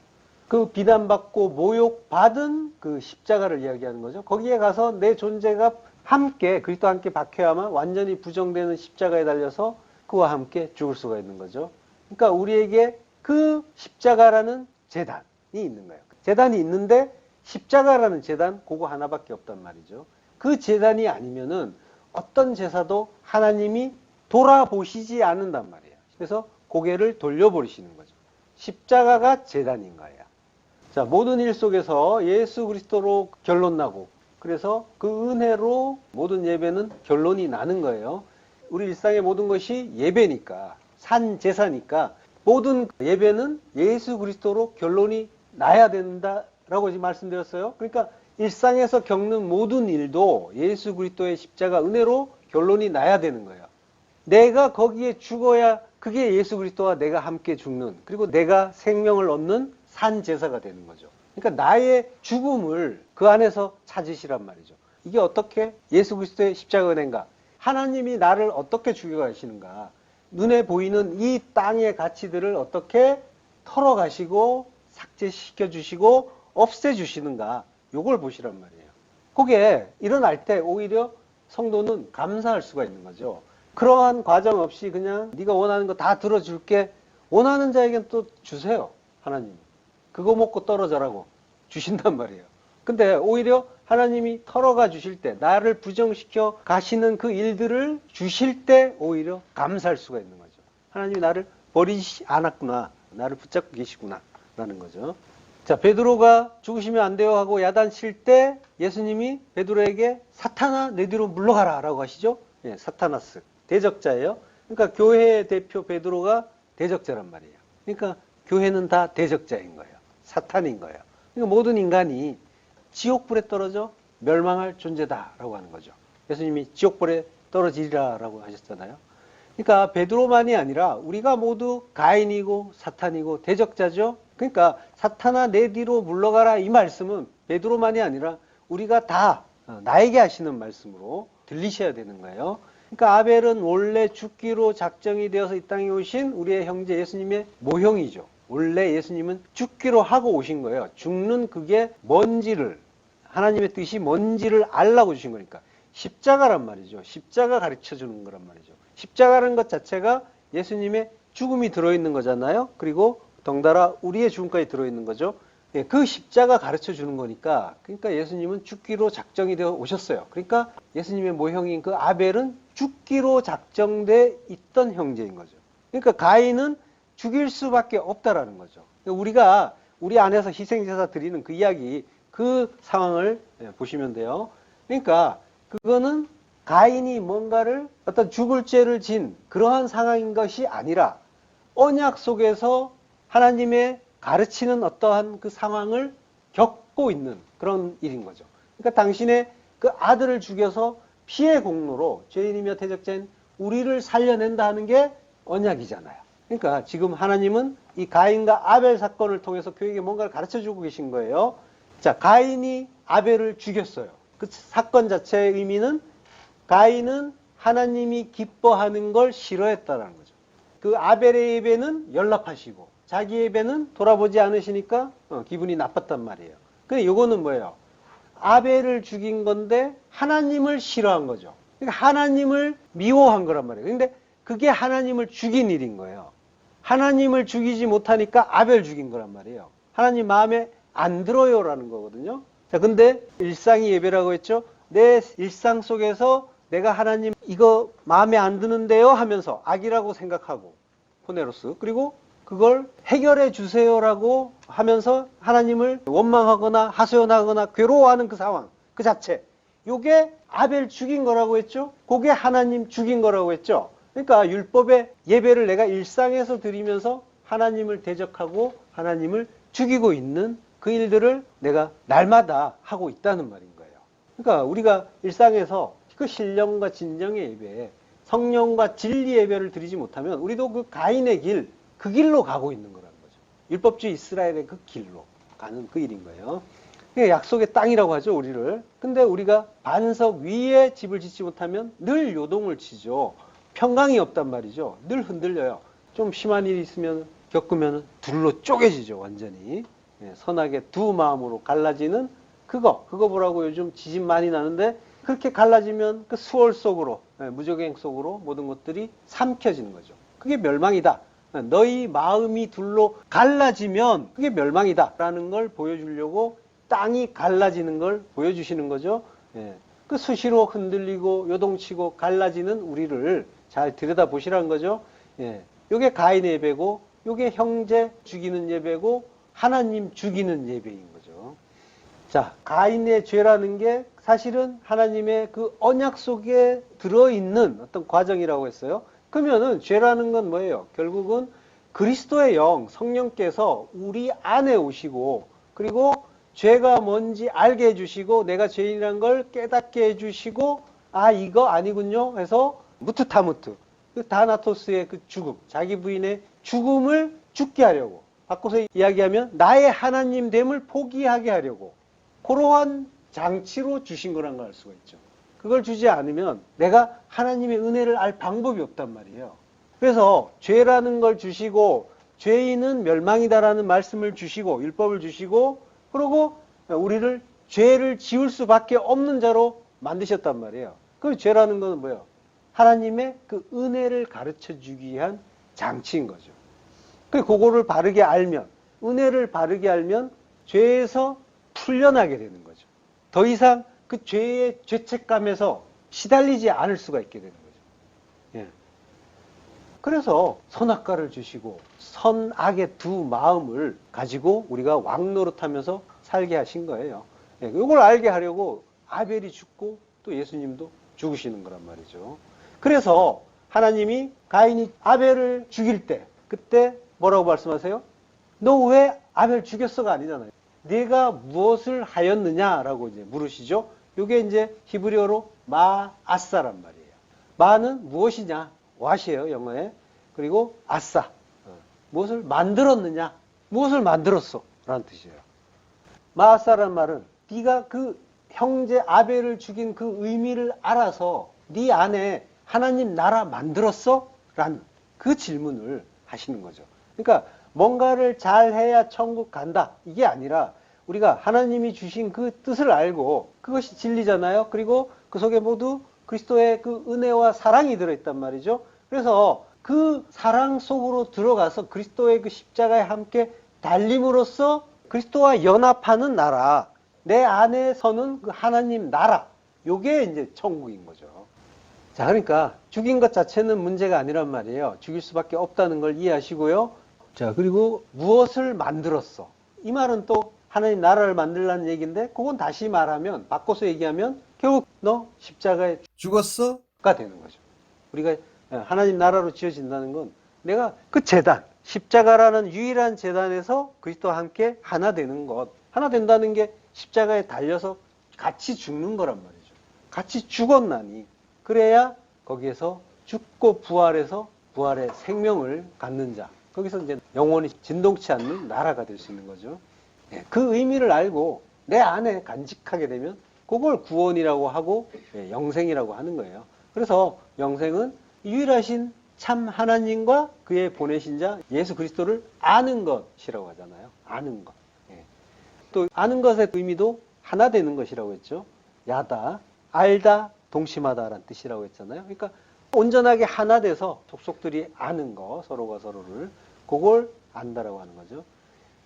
Speaker 1: 그 비난받고 모욕받은 그 십자가를 이야기하는 거죠. 거기에 가서 내 존재가 함께 그리스도와 함께 박혀야만 완전히 부정되는 십자가에 달려서 그와 함께 죽을 수가 있는 거죠. 그러니까 우리에게 그 십자가라는 제단이 있는 거예요. 제단이 있는데 십자가라는 제단 그거 하나밖에 없단 말이죠. 그 제단이 아니면은 어떤 제사도 하나님이 돌아보시지 않는단 말이에요. 그래서 고개를 돌려버리시는 거죠. 십자가가 제단인 거예요. 자, 모든 일 속에서 예수 그리스도로 결론 나고 그래서 그 은혜로 모든 예배는 결론이 나는 거예요. 우리 일상의 모든 것이 예배니까 산 제사니까 모든 예배는 예수 그리스도로 결론이 나야 된다라고 지금 말씀드렸어요. 그러니까 일상에서 겪는 모든 일도 예수 그리스도의 십자가 은혜로 결론이 나야 되는 거예요. 내가 거기에 죽어야 그게 예수 그리스도와 내가 함께 죽는, 그리고 내가 생명을 얻는 산 제사가 되는 거죠. 그러니까 나의 죽음을 그 안에서 찾으시란 말이죠. 이게 어떻게 예수 그리스도의 십자가 은혜인가? 하나님이 나를 어떻게 죽여가시는가? 눈에 보이는 이 땅의 가치들을 어떻게 털어가시고 삭제시켜 주시고 없애 주시는가? 요걸 보시란 말이에요. 그게 일어날 때 오히려 성도는 감사할 수가 있는 거죠. 그러한 과정 없이 그냥 네가 원하는 거 다 들어줄게. 원하는 자에겐 또 주세요. 하나님. 그거 먹고 떨어져라고 주신단 말이에요. 근데 오히려 하나님이 털어가 주실 때, 나를 부정시켜 가시는 그 일들을 주실 때 오히려 감사할 수가 있는 거죠. 하나님이 나를 버리지 않았구나. 나를 붙잡고 계시구나. 라는 거죠. 자, 베드로가 죽으시면 안 돼요 하고 야단칠 때 예수님이 베드로에게 사탄아 내 뒤로 물러가라 라고 하시죠. 예, 사타나스. 대적자예요. 그러니까 교회의 대표 베드로가 대적자란 말이에요. 그러니까 교회는 다 대적자인 거예요. 사탄인 거예요. 그러니까 모든 인간이 지옥불에 떨어져 멸망할 존재다라고 하는 거죠. 예수님이 지옥불에 떨어지리라라고 하셨잖아요. 그러니까 베드로만이 아니라 우리가 모두 가인이고 사탄이고 대적자죠. 그러니까 사탄아 내 뒤로 물러가라 이 말씀은 베드로만이 아니라 우리가 다 나에게 하시는 말씀으로 들리셔야 되는 거예요. 그러니까 아벨은 원래 죽기로 작정이 되어서 이 땅에 오신 우리의 형제 예수님의 모형이죠. 원래 예수님은 죽기로 하고 오신 거예요. 죽는 그게 뭔지를, 하나님의 뜻이 뭔지를 알라고 주신 거니까. 십자가란 말이죠. 십자가 가르쳐 주는 거란 말이죠. 십자가라는 것 자체가 예수님의 죽음이 들어있는 거잖아요. 그리고 덩달아 우리의 죽음까지 들어있는 거죠. 예, 그 십자가 가르쳐 주는 거니까. 그러니까 예수님은 죽기로 작정이 되어 오셨어요. 그러니까 예수님의 모형인 그 아벨은 죽기로 작정돼 있던 형제인 거죠. 그러니까 가인은 죽일 수밖에 없다라는 거죠. 우리가 우리 안에서 희생제사 드리는 그 이야기, 그 상황을 보시면 돼요. 그러니까 그거는 가인이 뭔가를 어떤 죽을 죄를 진 그러한 상황인 것이 아니라 언약 속에서 하나님의 가르치는 어떠한 그 상황을 겪고 있는 그런 일인 거죠. 그러니까 당신의 그 아들을 죽여서 피해 공로로 죄인이며 대적자인 우리를 살려낸다 하는 게 언약이잖아요. 그러니까 지금 하나님은 이 가인과 아벨 사건을 통해서 교회에게 뭔가를 가르쳐주고 계신 거예요. 자, 가인이 아벨을 죽였어요. 그 사건 자체의 의미는 가인은 하나님이 기뻐하는 걸 싫어했다라는 거죠. 그 아벨의 예배는 연락하시고 자기 예배는 돌아보지 않으시니까 기분이 나빴단 말이에요. 근데 요거는 뭐예요? 아벨을 죽인 건데 하나님을 싫어한 거죠. 그러니까 하나님을 미워한 거란 말이에요. 근데 그게 하나님을 죽인 일인 거예요. 하나님을 죽이지 못하니까 아벨 죽인 거란 말이에요. 하나님 마음에 안 들어요라는 거거든요. 자, 근데 일상이 예배라고 했죠. 내 일상 속에서 내가 하나님 이거 마음에 안 드는데요 하면서 악이라고 생각하고 포네로스, 그리고 그걸 해결해 주세요라고 하면서 하나님을 원망하거나 하소연하거나 괴로워하는 그 상황 그 자체, 요게 아벨 죽인 거라고 했죠. 그게 하나님 죽인 거라고 했죠. 그러니까 율법의 예배를 내가 일상에서 드리면서 하나님을 대적하고 하나님을 죽이고 있는 그 일들을 내가 날마다 하고 있다는 말인 거예요. 그러니까 우리가 일상에서 그 신령과 진정의 예배, 성령과 진리 예배를 드리지 못하면 우리도 그 가인의 길, 그 길로 가고 있는 거라는 거죠. 율법주의 이스라엘의 그 길로 가는 그 일인 거예요. 약속의 땅이라고 하죠, 우리를. 근데 우리가 반석 위에 집을 짓지 못하면 늘 요동을 치죠. 평강이 없단 말이죠. 늘 흔들려요. 좀 심한 일이 있으면 겪으면 둘로 쪼개지죠, 완전히. 선악의 두 마음으로 갈라지는 그거 보라고 요즘 지진 많이 나는데 그렇게 갈라지면 그 수월 속으로, 무적행 속으로 모든 것들이 삼켜지는 거죠. 그게 멸망이다. 너희 마음이 둘로 갈라지면 그게 멸망이다 라는 걸 보여주려고 땅이 갈라지는 걸 보여주시는 거죠. 그 수시로 흔들리고 요동치고 갈라지는 우리를 잘 들여다보시라는 거죠. 요게 가인의 예배고 요게 형제 죽이는 예배고 하나님 죽이는 예배인 거죠. 자, 가인의 죄라는 게 사실은 하나님의 그 언약 속에 들어있는 어떤 과정이라고 했어요. 그러면은 죄라는 건 뭐예요? 결국은 그리스도의 영, 성령께서 우리 안에 오시고, 그리고 죄가 뭔지 알게 해주시고, 내가 죄인이라는 걸 깨닫게 해주시고, 아, 이거 아니군요 해서 무트타무트, 그 다나토스의 그 죽음, 자기 부인의 죽음을 죽게 하려고, 바꿔서 이야기하면 나의 하나님 됨을 포기하게 하려고, 그러한 장치로 주신 거란 걸 알 수가 있죠. 그걸 주지 않으면 내가 하나님의 은혜를 알 방법이 없단 말이에요. 그래서 죄라는 걸 주시고, 죄인은 멸망이다라는 말씀을 주시고, 율법을 주시고, 그리고 우리를 죄를 지을 수밖에 없는 자로 만드셨단 말이에요. 그 죄라는 건 뭐예요? 하나님의 그 은혜를 가르쳐 주기 위한 장치인 거죠. 그거를 바르게 알면, 은혜를 바르게 알면 죄에서 풀려나게 되는 거죠. 더 이상 그 죄의 죄책감에서 시달리지 않을 수가 있게 되는 거죠. 예. 그래서 선악과를 주시고 선악의 두 마음을 가지고 우리가 왕노릇하면서 살게 하신 거예요. 예. 이걸 알게 하려고 아벨이 죽고 또 예수님도 죽으시는 거란 말이죠. 그래서 하나님이 가인이 아벨을 죽일 때 그때 뭐라고 말씀하세요? 너 왜 아벨 죽였어가 아니잖아요. 네가 무엇을 하였느냐라고 이제 물으시죠. 이게 이제 히브리어로 마아사란 말이에요. 마는 무엇이냐? 왓이에요, 영어에. 그리고 아싸. 무엇을 만들었느냐? 무엇을 만들었어? 라는 뜻이에요. 마아사란 말은 네가 그 형제 아벨을 죽인 그 의미를 알아서 네 안에 하나님 나라 만들었어? 라는 그 질문을 하시는 거죠. 그러니까 뭔가를 잘해야 천국 간다. 이게 아니라 우리가 하나님이 주신 그 뜻을 알고 그것이 진리잖아요. 그리고 그 속에 모두 그리스도의 그 은혜와 사랑이 들어있단 말이죠. 그래서 그 사랑 속으로 들어가서 그리스도의 그 십자가에 함께 달림으로써 그리스도와 연합하는 나라, 내 안에 서는 그 하나님 나라, 요게 이제 천국인 거죠. 자, 그러니까 죽인 것 자체는 문제가 아니란 말이에요. 죽일 수밖에 없다는 걸 이해하시고요. 자, 그리고 무엇을 만들었어? 이 말은 또 하나님 나라를 만들라는 얘기인데, 그건 다시 말하면, 바꿔서 얘기하면 결국 너 십자가에
Speaker 2: 죽었어?
Speaker 1: 가 되는 거죠. 우리가 하나님 나라로 지어진다는 건 내가 그 재단, 십자가라는 유일한 재단에서 그리스도와 함께 하나 되는 것, 하나 된다는 게 십자가에 달려서 같이 죽는 거란 말이죠. 같이 죽었나니 그래야 거기에서 죽고 부활해서 부활의 생명을 갖는 자, 거기서 이제 영원히 진동치 않는 나라가 될 수 있는 거죠. 그 의미를 알고 내 안에 간직하게 되면 그걸 구원이라고 하고 영생이라고 하는 거예요. 그래서 영생은 유일하신 참 하나님과 그의 보내신 자 예수 그리스도를 아는 것이라고 하잖아요. 아는 것. 또 아는 것의 의미도 하나 되는 것이라고 했죠. 야다, 알다, 동심하다라는 뜻이라고 했잖아요. 그러니까 온전하게 하나 돼서 족속들이 아는 거, 서로가 서로를, 그걸 안다라고 하는 거죠.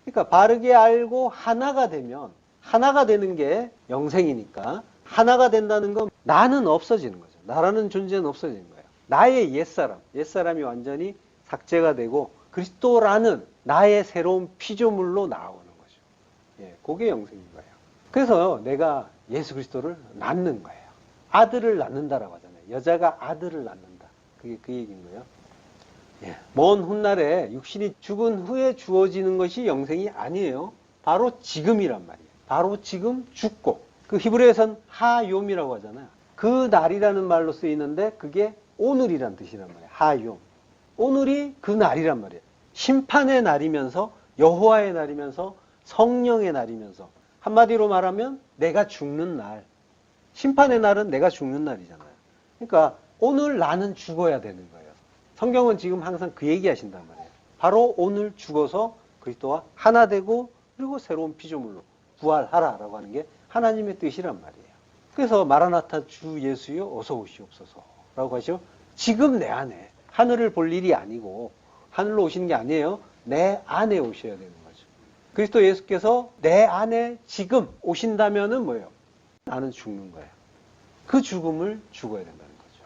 Speaker 1: 그러니까 바르게 알고 하나가 되면, 하나가 되는 게 영생이니까, 하나가 된다는 건 나는 없어지는 거죠. 나라는 존재는 없어지는 거예요. 나의 옛사람이 완전히 삭제가 되고 그리스도라는 나의 새로운 피조물로 나오는 거죠. 그게 영생인 거예요. 그래서 내가 예수 그리스도를 낳는 거예요. 아들을 낳는다라고 하잖아요. 여자가 아들을 낳는다. 그게 그 얘기인 거예요. 먼 훗날에 육신이 죽은 후에 주어지는 것이 영생이 아니에요. 바로 지금이란 말이에요. 바로 지금 죽고, 그 히브리어에선 하욤이라고 하잖아요. 그 날이라는 말로 쓰이는데 그게 오늘이란 뜻이란 말이에요. 하욤. 오늘이 그 날이란 말이에요. 심판의 날이면서 여호와의 날이면서 성령의 날이면서, 한마디로 말하면 내가 죽는 날. 심판의 날은 내가 죽는 날이잖아요. 그러니까 오늘 나는 죽어야 되는 거예요. 성경은 지금 항상 그 얘기 하신단 말이에요. 바로 오늘 죽어서 그리스도와 하나 되고 그리고 새로운 피조물로 부활하라라고 하는 게 하나님의 뜻이란 말이에요. 그래서 마라나타 주 예수여 어서 오시옵소서라고 하죠. 지금 내 안에, 하늘을 볼 일이 아니고 하늘로 오시는 게 아니에요. 내 안에 오셔야 되는 거죠. 그리스도 예수께서 내 안에 지금 오신다면은 뭐예요? 나는 죽는 거예요. 그 죽음을 죽어야 된다는 거죠.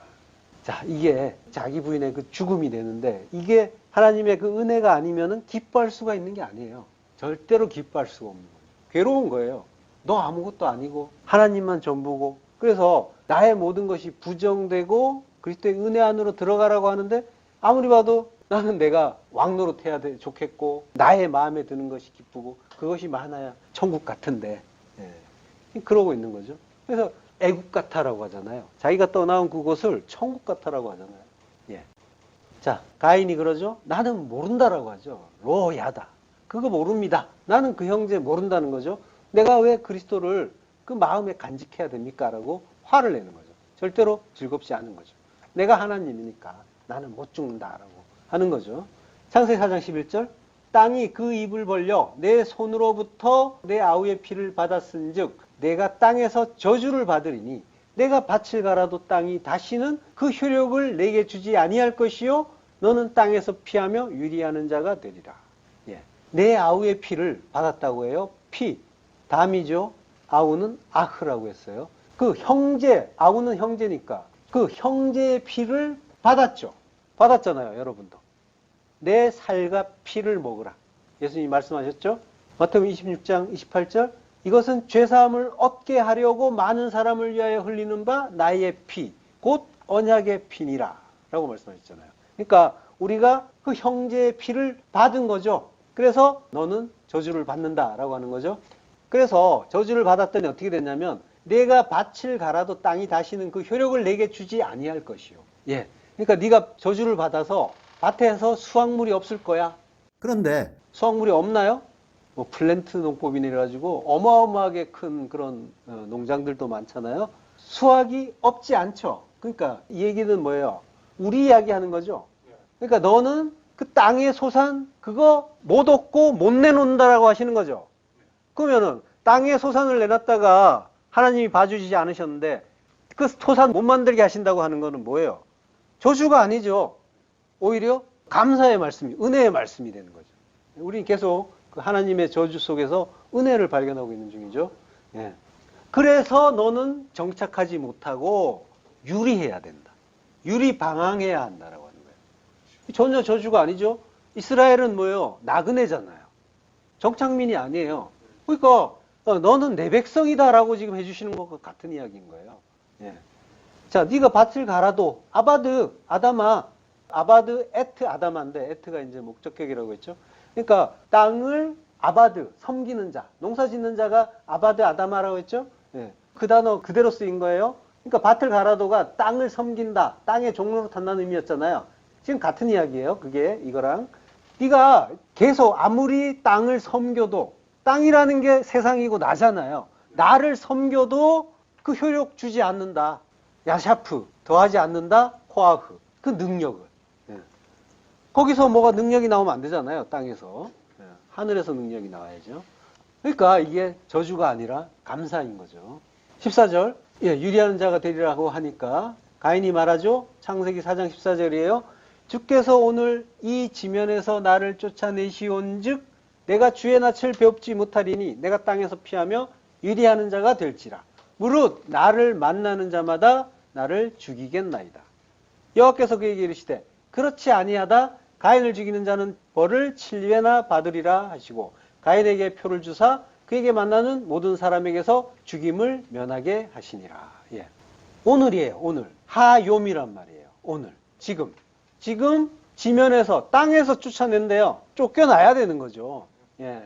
Speaker 1: 자, 이게 자기 부인의 그 죽음이 되는데, 이게 하나님의 그 은혜가 아니면은 기뻐할 수가 있는 게 아니에요. 절대로 기뻐할 수가 없는 거예요. 괴로운 거예요. 너 아무것도 아니고 하나님만 전부고, 그래서 나의 모든 것이 부정되고 그리스도의 은혜 안으로 들어가라고 하는데 아무리 봐도 나는 내가 왕노릇 해야 좋겠고 나의 마음에 드는 것이 기쁘고 그것이 많아야 천국 같은데 그러고 있는 거죠. 그래서 애국 같아라고 하잖아요. 자기가 떠나온 그곳을 천국 같아라고 하잖아요. 예. 자, 가인이 그러죠. 나는 모른다라고 하죠. 로야다. 그거 모릅니다. 나는 그 형제 모른다는 거죠. 내가 왜 그리스도를 그 마음에 간직해야 됩니까? 라고 화를 내는 거죠. 절대로 즐겁지 않은 거죠. 내가 하나님이니까 나는 못 죽는다라고 하는 거죠. 창세기 4장 11절 땅이 그 입을 벌려 내 손으로부터 내 아우의 피를 받았은즉 내가 땅에서 저주를 받으리니 내가 밭을 갈아도 땅이 다시는 그 효력을 내게 주지 아니할 것이요 너는 땅에서 피하며 유리하는 자가 되리라. 예. 내 아우의 피를 받았다고 해요. 피, 담이죠. 아우는 아흐라고 했어요. 그 형제, 아우는 형제니까 그 형제의 피를 받았죠. 받았잖아요, 여러분도. 내 살과 피를 먹으라. 예수님이 말씀하셨죠? 마태복음 26장 28절 이것은 죄사함을 얻게 하려고 많은 사람을 위하여 흘리는 바 나의 피, 곧 언약의 피니라 라고 말씀하셨잖아요. 그러니까 우리가 그 형제의 피를 받은 거죠. 그래서 너는 저주를 받는다라고 하는 거죠. 그래서 저주를 받았더니 어떻게 됐냐면 내가 밭을 갈아도 땅이 다시는 그 효력을 내게 주지 아니할 것이요. 예. 그러니까 네가 저주를 받아서 밭에서 수확물이 없을 거야. 그런데 수확물이 없나요? 뭐 플랜트 농법이라 가지고 어마어마하게 큰 그런 농장들도 많잖아요. 수확이 없지 않죠. 그러니까 이 얘기는 뭐예요? 우리 이야기하는 거죠. 그러니까 너는 그 땅의 소산 그거 못 얻고 못 내놓는다라고 하시는 거죠. 그러면은 땅의 소산을 내놨다가 하나님이 봐주지 않으셨는데 그 소산 못 만들게 하신다고 하는 거는 뭐예요? 저주가 아니죠. 오히려 감사의 말씀이, 은혜의 말씀이 되는 거죠. 우리는 계속 그 하나님의 저주 속에서 은혜를 발견하고 있는 중이죠. 예. 그래서 너는 정착하지 못하고 유리해야 된다. 유리 방황해야 한다라고 하는 거예요. 전혀 저주가 아니죠. 이스라엘은 뭐예요? 나그네잖아요. 정착민이 아니에요. 그러니까 너는 내 백성이다라고 지금 해주시는 것과 같은 이야기인 거예요. 예. 자, 네가 밭을 갈아도 아바드 아다마 아바드 에트 아다마인데 에트가 이제 목적격이라고 했죠. 그러니까 땅을 아바드 섬기는 자, 농사 짓는 자가 아바드 아다마라고 했죠. 예. 그 단어 그대로 쓰인 거예요. 그러니까 밭을 갈아도가 땅을 섬긴다, 땅의 종로로 탄다는 의미였잖아요. 지금 같은 이야기예요. 그게 이거랑 네가 계속 아무리 땅을 섬겨도 땅이라는 게 세상이고 나잖아요. 나를 섬겨도 그 효력 주지 않는다. 야샤프 더하지 않는다. 코아흐 그 능력을. 예. 거기서 뭐가 능력이 나오면 안 되잖아요. 땅에서. 예. 하늘에서 능력이 나와야죠. 그러니까 이게 저주가 아니라 감사인 거죠. 14절 유리하는 자가 되리라고 하니까 가인이 말하죠. 창세기 4장 14절이에요. 주께서 오늘 이 지면에서 나를 쫓아내시온즉 내가 주의 낯을 배웁지 못하리니 내가 땅에서 피하며 유리하는 자가 될지라. 무릇 나를 만나는 자마다 나를 죽이겠나이다. 여호와께서 그에게 이르시되 그렇지 아니하다. 가인을 죽이는 자는 벌을 7배나 받으리라 하시고 가인에게 표를 주사 그에게 만나는 모든 사람에게서 죽임을 면하게 하시니라. 예. 오늘이에요. 오늘. 하욤이란 말이에요. 오늘. 지금 지면에서 땅에서 쫓아낸대요. 쫓겨나야 되는 거죠. 예.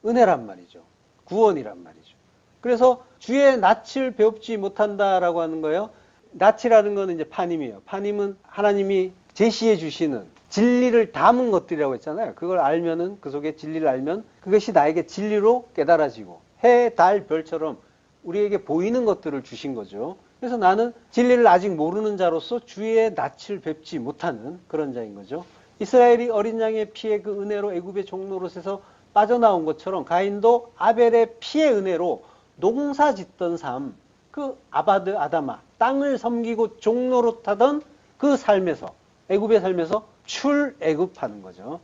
Speaker 1: 은혜란 말이죠. 구원이란 말이죠. 그래서 주의 낯을 배웁지 못한다라고 하는 거예요. 낯이라는 거는 이제 파님이에요. 파님은 하나님이 제시해 주시는 진리를 담은 것들이라고 했잖아요. 그걸 알면은 그 속에 진리를 알면 그것이 나에게 진리로 깨달아지고 해, 달, 별처럼 우리에게 보이는 것들을 주신 거죠. 그래서 나는 진리를 아직 모르는 자로서 주의 낯을 뵙지 못하는 그런 자인 거죠. 이스라엘이 어린 양의 피의 그 은혜로 애굽의 종노릇에서 빠져나온 것처럼 가인도 아벨의 피의 은혜로 농사 짓던 삶, 그 아바드 아다마, 땅을 섬기고 종노릇하던 그 삶에서 애굽의 삶에서 출애굽하는 거죠.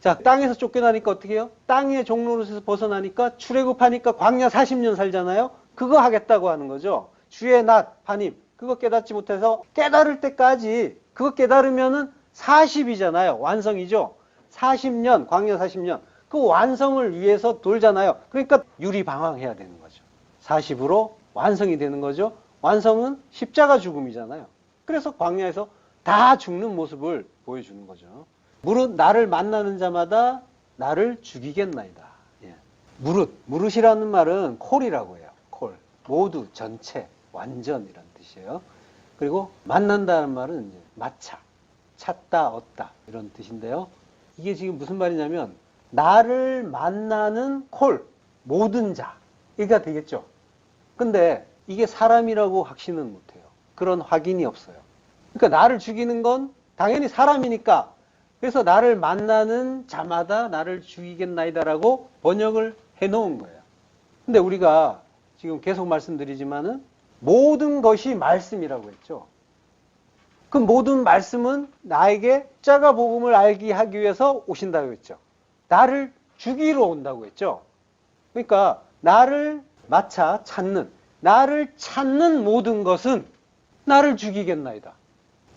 Speaker 1: 자, 땅에서 쫓겨나니까 어떻게 해요? 땅의 종노릇에서 벗어나니까 출애굽하니까 광야 40년 살잖아요. 그거 하겠다고 하는 거죠. 주의 낫, 파님, 그거 깨닫지 못해서 깨달을 때까지 그거 깨달으면은 40이잖아요. 완성이죠. 40년, 광야 40년. 그 완성을 위해서 돌잖아요. 그러니까 유리방황해야 되는 거죠. 40으로 완성이 되는 거죠. 완성은 십자가 죽음이잖아요. 그래서 광야에서 다 죽는 모습을 보여주는 거죠. 무릇 나를 만나는 자마다 나를 죽이겠나이다. 예. 무릇이라는 말은 콜이라고 해요. 콜. 모두, 전체, 완전이라는 뜻이에요. 그리고 만난다는 말은 이제 마차, 찾다, 얻다 이런 뜻인데요. 이게 지금 무슨 말이냐면 나를 만나는 콜, 모든 자 이가 되겠죠. 근데 이게 사람이라고 확신은 못해요. 그런 확인이 없어요. 그러니까 나를 죽이는 건 당연히 사람이니까, 그래서 나를 만나는 자마다 나를 죽이겠나이다라고 번역을 해놓은 거예요. 근데 우리가 지금 계속 말씀드리지만은 모든 것이 말씀이라고 했죠. 그 모든 말씀은 나에게 십자가 복음을 알게 하기 위해서 오신다고 했죠. 나를 죽이러 온다고 했죠. 그러니까 나를 마차 찾는, 나를 찾는 모든 것은 나를 죽이겠나이다.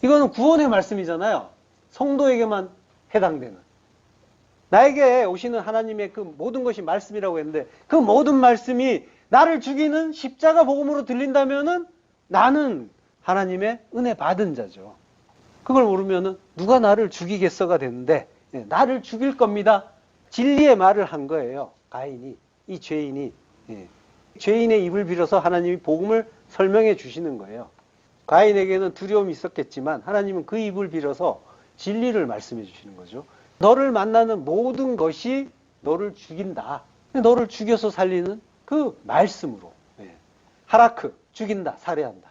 Speaker 1: 이거는 구원의 말씀이잖아요. 성도에게만 해당되는. 나에게 오시는 하나님의 그 모든 것이 말씀이라고 했는데 그 모든 말씀이 나를 죽이는 십자가 복음으로 들린다면은 나는 하나님의 은혜 받은 자죠. 그걸 모르면은 누가 나를 죽이겠어가 되는데 나를 죽일 겁니다. 진리의 말을 한 거예요. 가인이, 이 죄인이. 죄인의 입을 빌어서 하나님이 복음을 설명해 주시는 거예요. 가인에게는 두려움이 있었겠지만 하나님은 그 입을 빌어서 진리를 말씀해 주시는 거죠. 너를 만나는 모든 것이 너를 죽인다. 너를 죽여서 살리는 그 말씀으로. 하라크, 죽인다, 살해한다.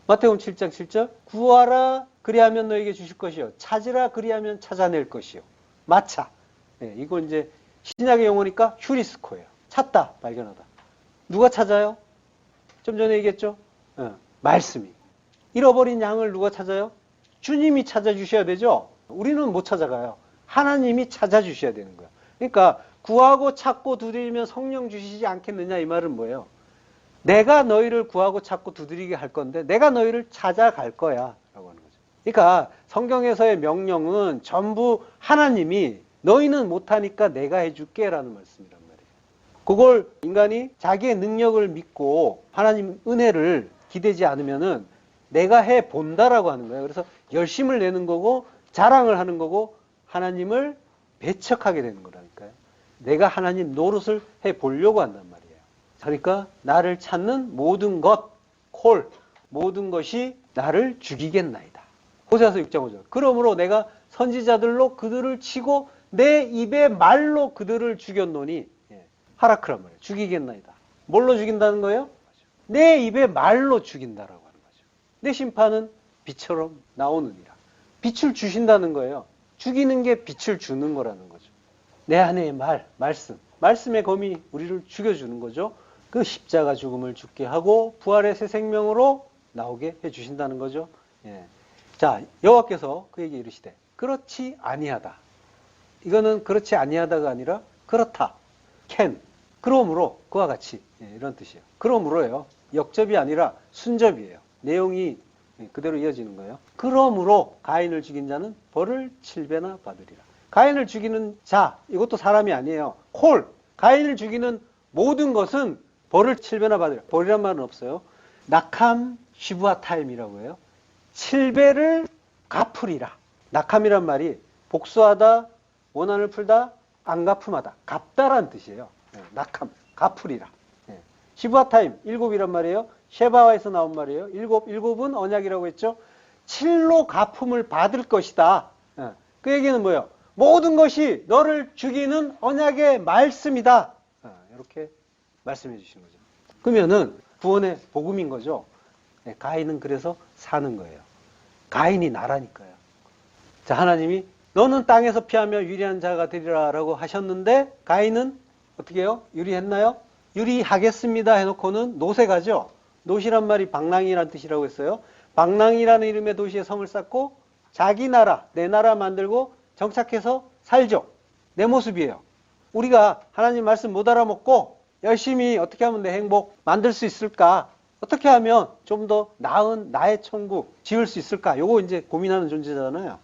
Speaker 1: 마태복음 7장 7절, 구하라 그리하면 너에게 주실 것이요, 찾으라 그리하면 찾아낼 것이요. 마차. 이거 이제 신약의 용어니까 휴리스코예요. 찾다, 발견하다. 누가 찾아요? 좀 전에 얘기했죠? 말씀이. 잃어버린 양을 누가 찾아요? 주님이 찾아주셔야 되죠? 우리는 못 찾아가요. 하나님이 찾아주셔야 되는 거예요. 그러니까 구하고 찾고 두드리면 성령 주시지 않겠느냐 이 말은 뭐예요? 내가 너희를 구하고 찾고 두드리게 할 건데 내가 너희를 찾아갈 거야 라고 하는 거죠. 그러니까 성경에서의 명령은 전부 하나님이 너희는 못하니까 내가 해줄게 라는 말씀이란 말이에요. 그걸 인간이 자기의 능력을 믿고 하나님 은혜를 기대지 않으면은 내가 해 본다라고 하는 거예요. 그래서 열심을 내는 거고 자랑을 하는 거고 하나님을 배척하게 되는 거라니까요. 내가 하나님 노릇을 해 보려고 한단 말이에요. 그러니까 나를 찾는 모든 것, 콜, 모든 것이 나를 죽이겠나이다. 호세아서 6장 5절. 그러므로 내가 선지자들로 그들을 치고 내 입의 말로 그들을 죽였노니, 하라크란 말이에요. 죽이겠나이다. 뭘로 죽인다는 거예요? 내 입의 말로 죽인다라고 하는 거죠. 내 심판은 빛처럼 나오느니라. 빛을 주신다는 거예요. 죽이는 게 빛을 주는 거라는 거죠. 내 안의 말씀의 검이 우리를 죽여주는 거죠. 그 십자가 죽음을 죽게 하고 부활의 새 생명으로 나오게 해주신다는 거죠. 자, 여호와께서 그에게 이르시되 그렇지 아니하다. 이거는 그렇지 아니하다가 아니라 그렇다. 그러므로 그와 같이 이런 뜻이에요. 그러므로예요. 역접이 아니라 순접이에요. 내용이 그대로 이어지는 거예요. 그러므로 가인을 죽인 자는 벌을 7배나 받으리라. 가인을 죽이는 자, 이것도 사람이 아니에요. 가인을 죽이는 모든 것은 벌을 7배나 받으리라. 벌이란 말은 없어요. 낙함 시부아타임이라고 해요. 7배를 갚으리라. 낙함이란 말이 복수하다, 원한을 풀다, 안 갚음하다. 갚다란 뜻이에요. 낙함, 갚으리라. 시부아타임, 7이란 말이에요. 셰바와에서 나온 말이에요. 7은 언약이라고 했죠. 7로 갚음을 받을 것이다. 그 얘기는 뭐예요? 모든 것이 너를 죽이는 언약의 말씀이다. 이렇게 말씀해 주신 거죠. 그러면은 구원의 복음인 거죠. 가인은 그래서 사는 거예요. 가인이 나라니까요. 자, 하나님이 너는 땅에서 피하며 유리한 자가 되리라 라고 하셨는데 가인은 어떻게 해요? 유리했나요? 유리하겠습니다 해놓고는 노세 가죠. 노시란 말이 방랑이라는 뜻이라고 했어요. 방랑이라는 이름의 도시에 성을 쌓고 자기 나라, 내 나라 만들고 정착해서 살죠. 내 모습이에요. 우리가 하나님 말씀 못 알아먹고 열심히 어떻게 하면 내 행복 만들 수 있을까? 어떻게 하면 좀 더 나은 나의 천국 지을 수 있을까? 요거 이제 고민하는 존재잖아요.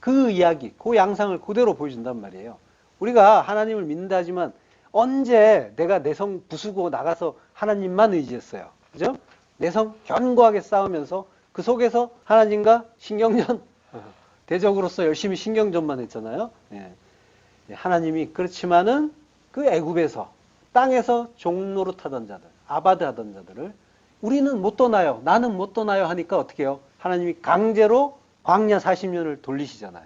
Speaker 1: 그 이야기, 그 양상을 그대로 보여준단 말이에요. 우리가 하나님을 믿는다 하지만 언제 내가 내 성 부수고 나가서 하나님만 의지했어요. 그죠? 내 성 견고하게 싸우면서 그 속에서 하나님과 신경전 대적으로서 열심히 신경전만 했잖아요. 예. 하나님이 그렇지만은 그 애굽에서 땅에서 종노릇 하던 자들, 아바드 하던 자들을 우리는 못 떠나요. 나는 못 떠나요 하니까 어떻게 해요? 하나님이 강제로 광야 40년을 돌리시잖아요.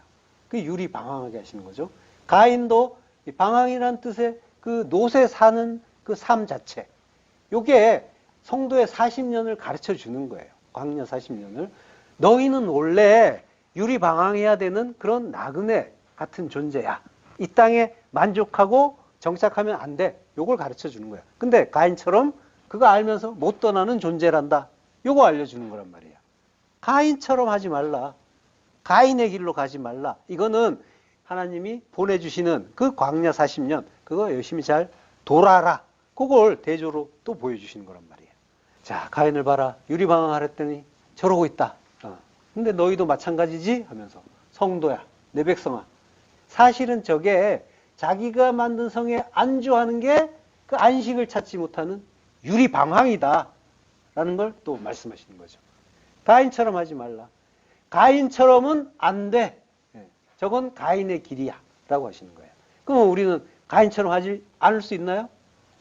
Speaker 1: 그 유리 방황하게 하시는 거죠. 가인도 방황이라는 뜻의 그 노새 사는 그 삶 자체, 요게 성도의 40년을 가르쳐 주는 거예요. 광야 40년을. 너희는 원래 유리 방황해야 되는 그런 나그네 같은 존재야. 이 땅에 만족하고 정착하면 안 돼. 요걸 가르쳐 주는 거야. 근데 가인처럼 그거 알면서 못 떠나는 존재란다. 요거 알려주는 거란 말이야. 가인처럼 하지 말라. 가인의 길로 가지 말라. 이거는 하나님이 보내주시는 그 광야 40년, 그거 열심히 잘 돌아라. 그걸 대조로 또 보여주시는 거란 말이에요. 자, 가인을 봐라. 유리방황하랬더니 저러고 있다. 근데 너희도 마찬가지지? 하면서 성도야, 내 백성아. 사실은 저게 자기가 만든 성에 안주하는 게 그 안식을 찾지 못하는 유리방황이다. 라는 걸 또 말씀하시는 거죠. 가인처럼 하지 말라. 가인처럼은 안 돼. 저건 가인의 길이야. 라고 하시는 거예요. 그럼 우리는 가인처럼 하지 않을 수 있나요?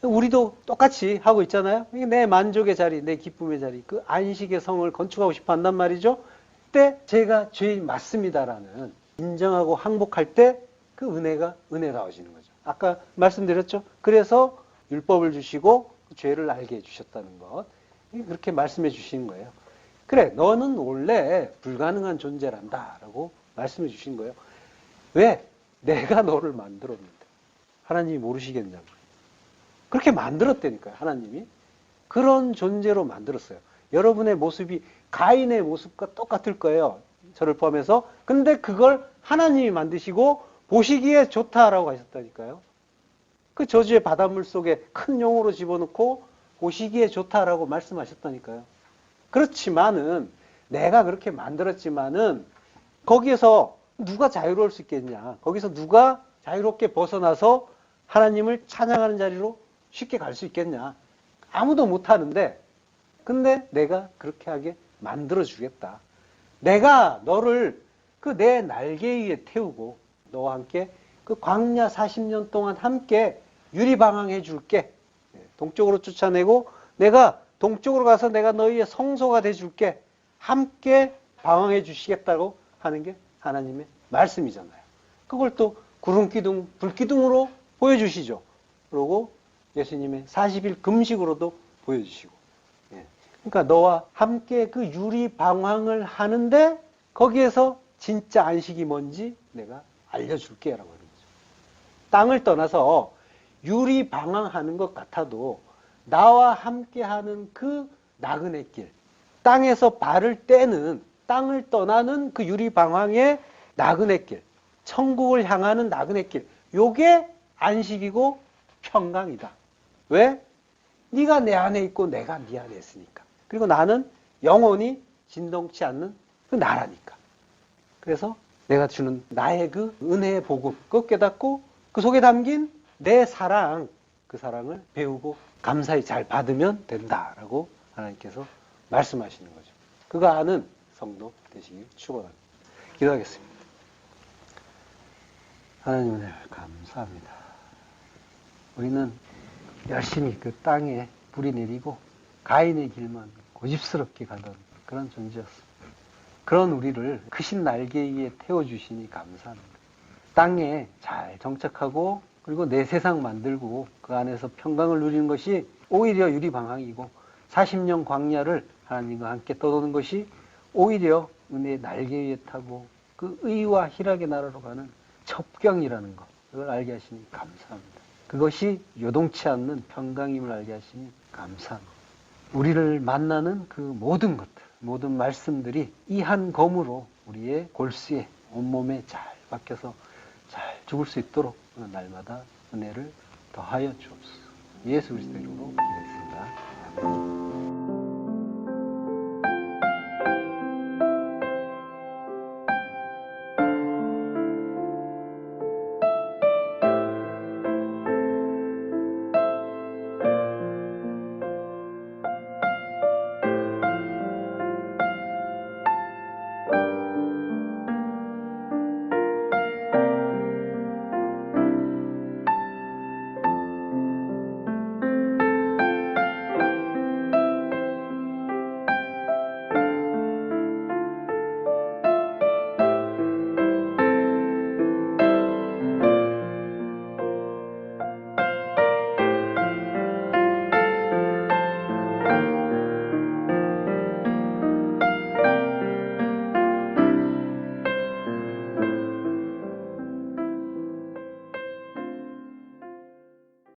Speaker 1: 우리도 똑같이 하고 있잖아요. 내 만족의 자리, 내 기쁨의 자리, 그 안식의 성을 건축하고 싶어 한단 말이죠. 그때 제가 죄인 맞습니다라는 인정하고 항복할 때 그 은혜가 은혜다워지는 거죠. 아까 말씀드렸죠. 그래서 율법을 주시고 죄를 알게 해주셨다는 것. 그렇게 말씀해 주시는 거예요. 그래, 너는 원래 불가능한 존재란다 라고 말씀해 주신 거예요. 왜? 내가 너를 만들었는데. 하나님이 모르시겠냐고. 그렇게 만들었다니까요. 하나님이. 그런 존재로 만들었어요. 여러분의 모습이 가인의 모습과 똑같을 거예요. 저를 포함해서. 근데 그걸 하나님이 만드시고 보시기에 좋다라고 하셨다니까요. 그 저주의 바닷물 속에 큰 용으로 집어넣고 보시기에 좋다라고 말씀하셨다니까요. 그렇지만은 내가 그렇게 만들었지만은 거기에서 누가 자유로울 수 있겠냐. 거기서 누가 자유롭게 벗어나서 하나님을 찬양하는 자리로 쉽게 갈 수 있겠냐. 아무도 못하는데 근데 내가 그렇게 하게 만들어 주겠다. 내가 너를 그 내 날개 위에 태우고 너와 함께 그 광야 40년 동안 함께 유리방황해 줄게. 동쪽으로 쫓아내고 내가 동쪽으로 가서 내가 너희의 성소가 돼 줄게. 함께 방황해 주시겠다고 하는 게 하나님의 말씀이잖아요. 그걸 또 구름기둥, 불기둥으로 보여주시죠. 그리고 예수님의 40일 금식으로도 보여주시고. 그러니까 너와 함께 그 유리방황을 하는데 거기에서 진짜 안식이 뭔지 내가 알려줄게 라고 하는 거죠. 땅을 떠나서 유리방황하는 것 같아도 나와 함께하는 그 나그네 길, 땅에서 발을 떼는, 땅을 떠나는 그 유리방황의 나그네 길, 천국을 향하는 나그네 길, 요게 안식이고 평강이다. 왜? 네가 내 안에 있고 내가 네 안에 있으니까. 그리고 나는 영원히 진동치 않는 그 나라니까. 그래서 내가 주는 나의 그 은혜의 복음, 그거 깨닫고 그 속에 담긴 내 사랑, 그 사랑을 배우고 감사히 잘 받으면 된다라고 하나님께서 말씀하시는 거죠. 그거 아는 성도 되시길 축원합니다. 기도하겠습니다. 하나님 은혜를 감사합니다. 우리는 열심히 그 땅에 불이 내리고 가인의 길만 고집스럽게 가던 그런 존재였습니다. 그런 우리를 크신 날개 위에 태워주시니 감사합니다. 땅에 잘 정착하고 그리고 내 세상 만들고 그 안에서 평강을 누리는 것이 오히려 유리방황이고 40년 광야를 하나님과 함께 떠도는 것이 오히려 은혜의 날개 위에 타고 그 의와 희락의 나라로 가는 첩경이라는 것, 그걸 알게 하시니 감사합니다. 그것이 요동치 않는 평강임을 알게 하시니 감사합니다. 우리를 만나는 그 모든 것들, 모든 말씀들이 이 한 검으로 우리의 골수에, 온몸에 잘 박혀서 잘 죽을 수 있도록 날마다 은혜를 더하여 주옵소서. 예수 그리스도 이름으로 기도했습니다. 아멘.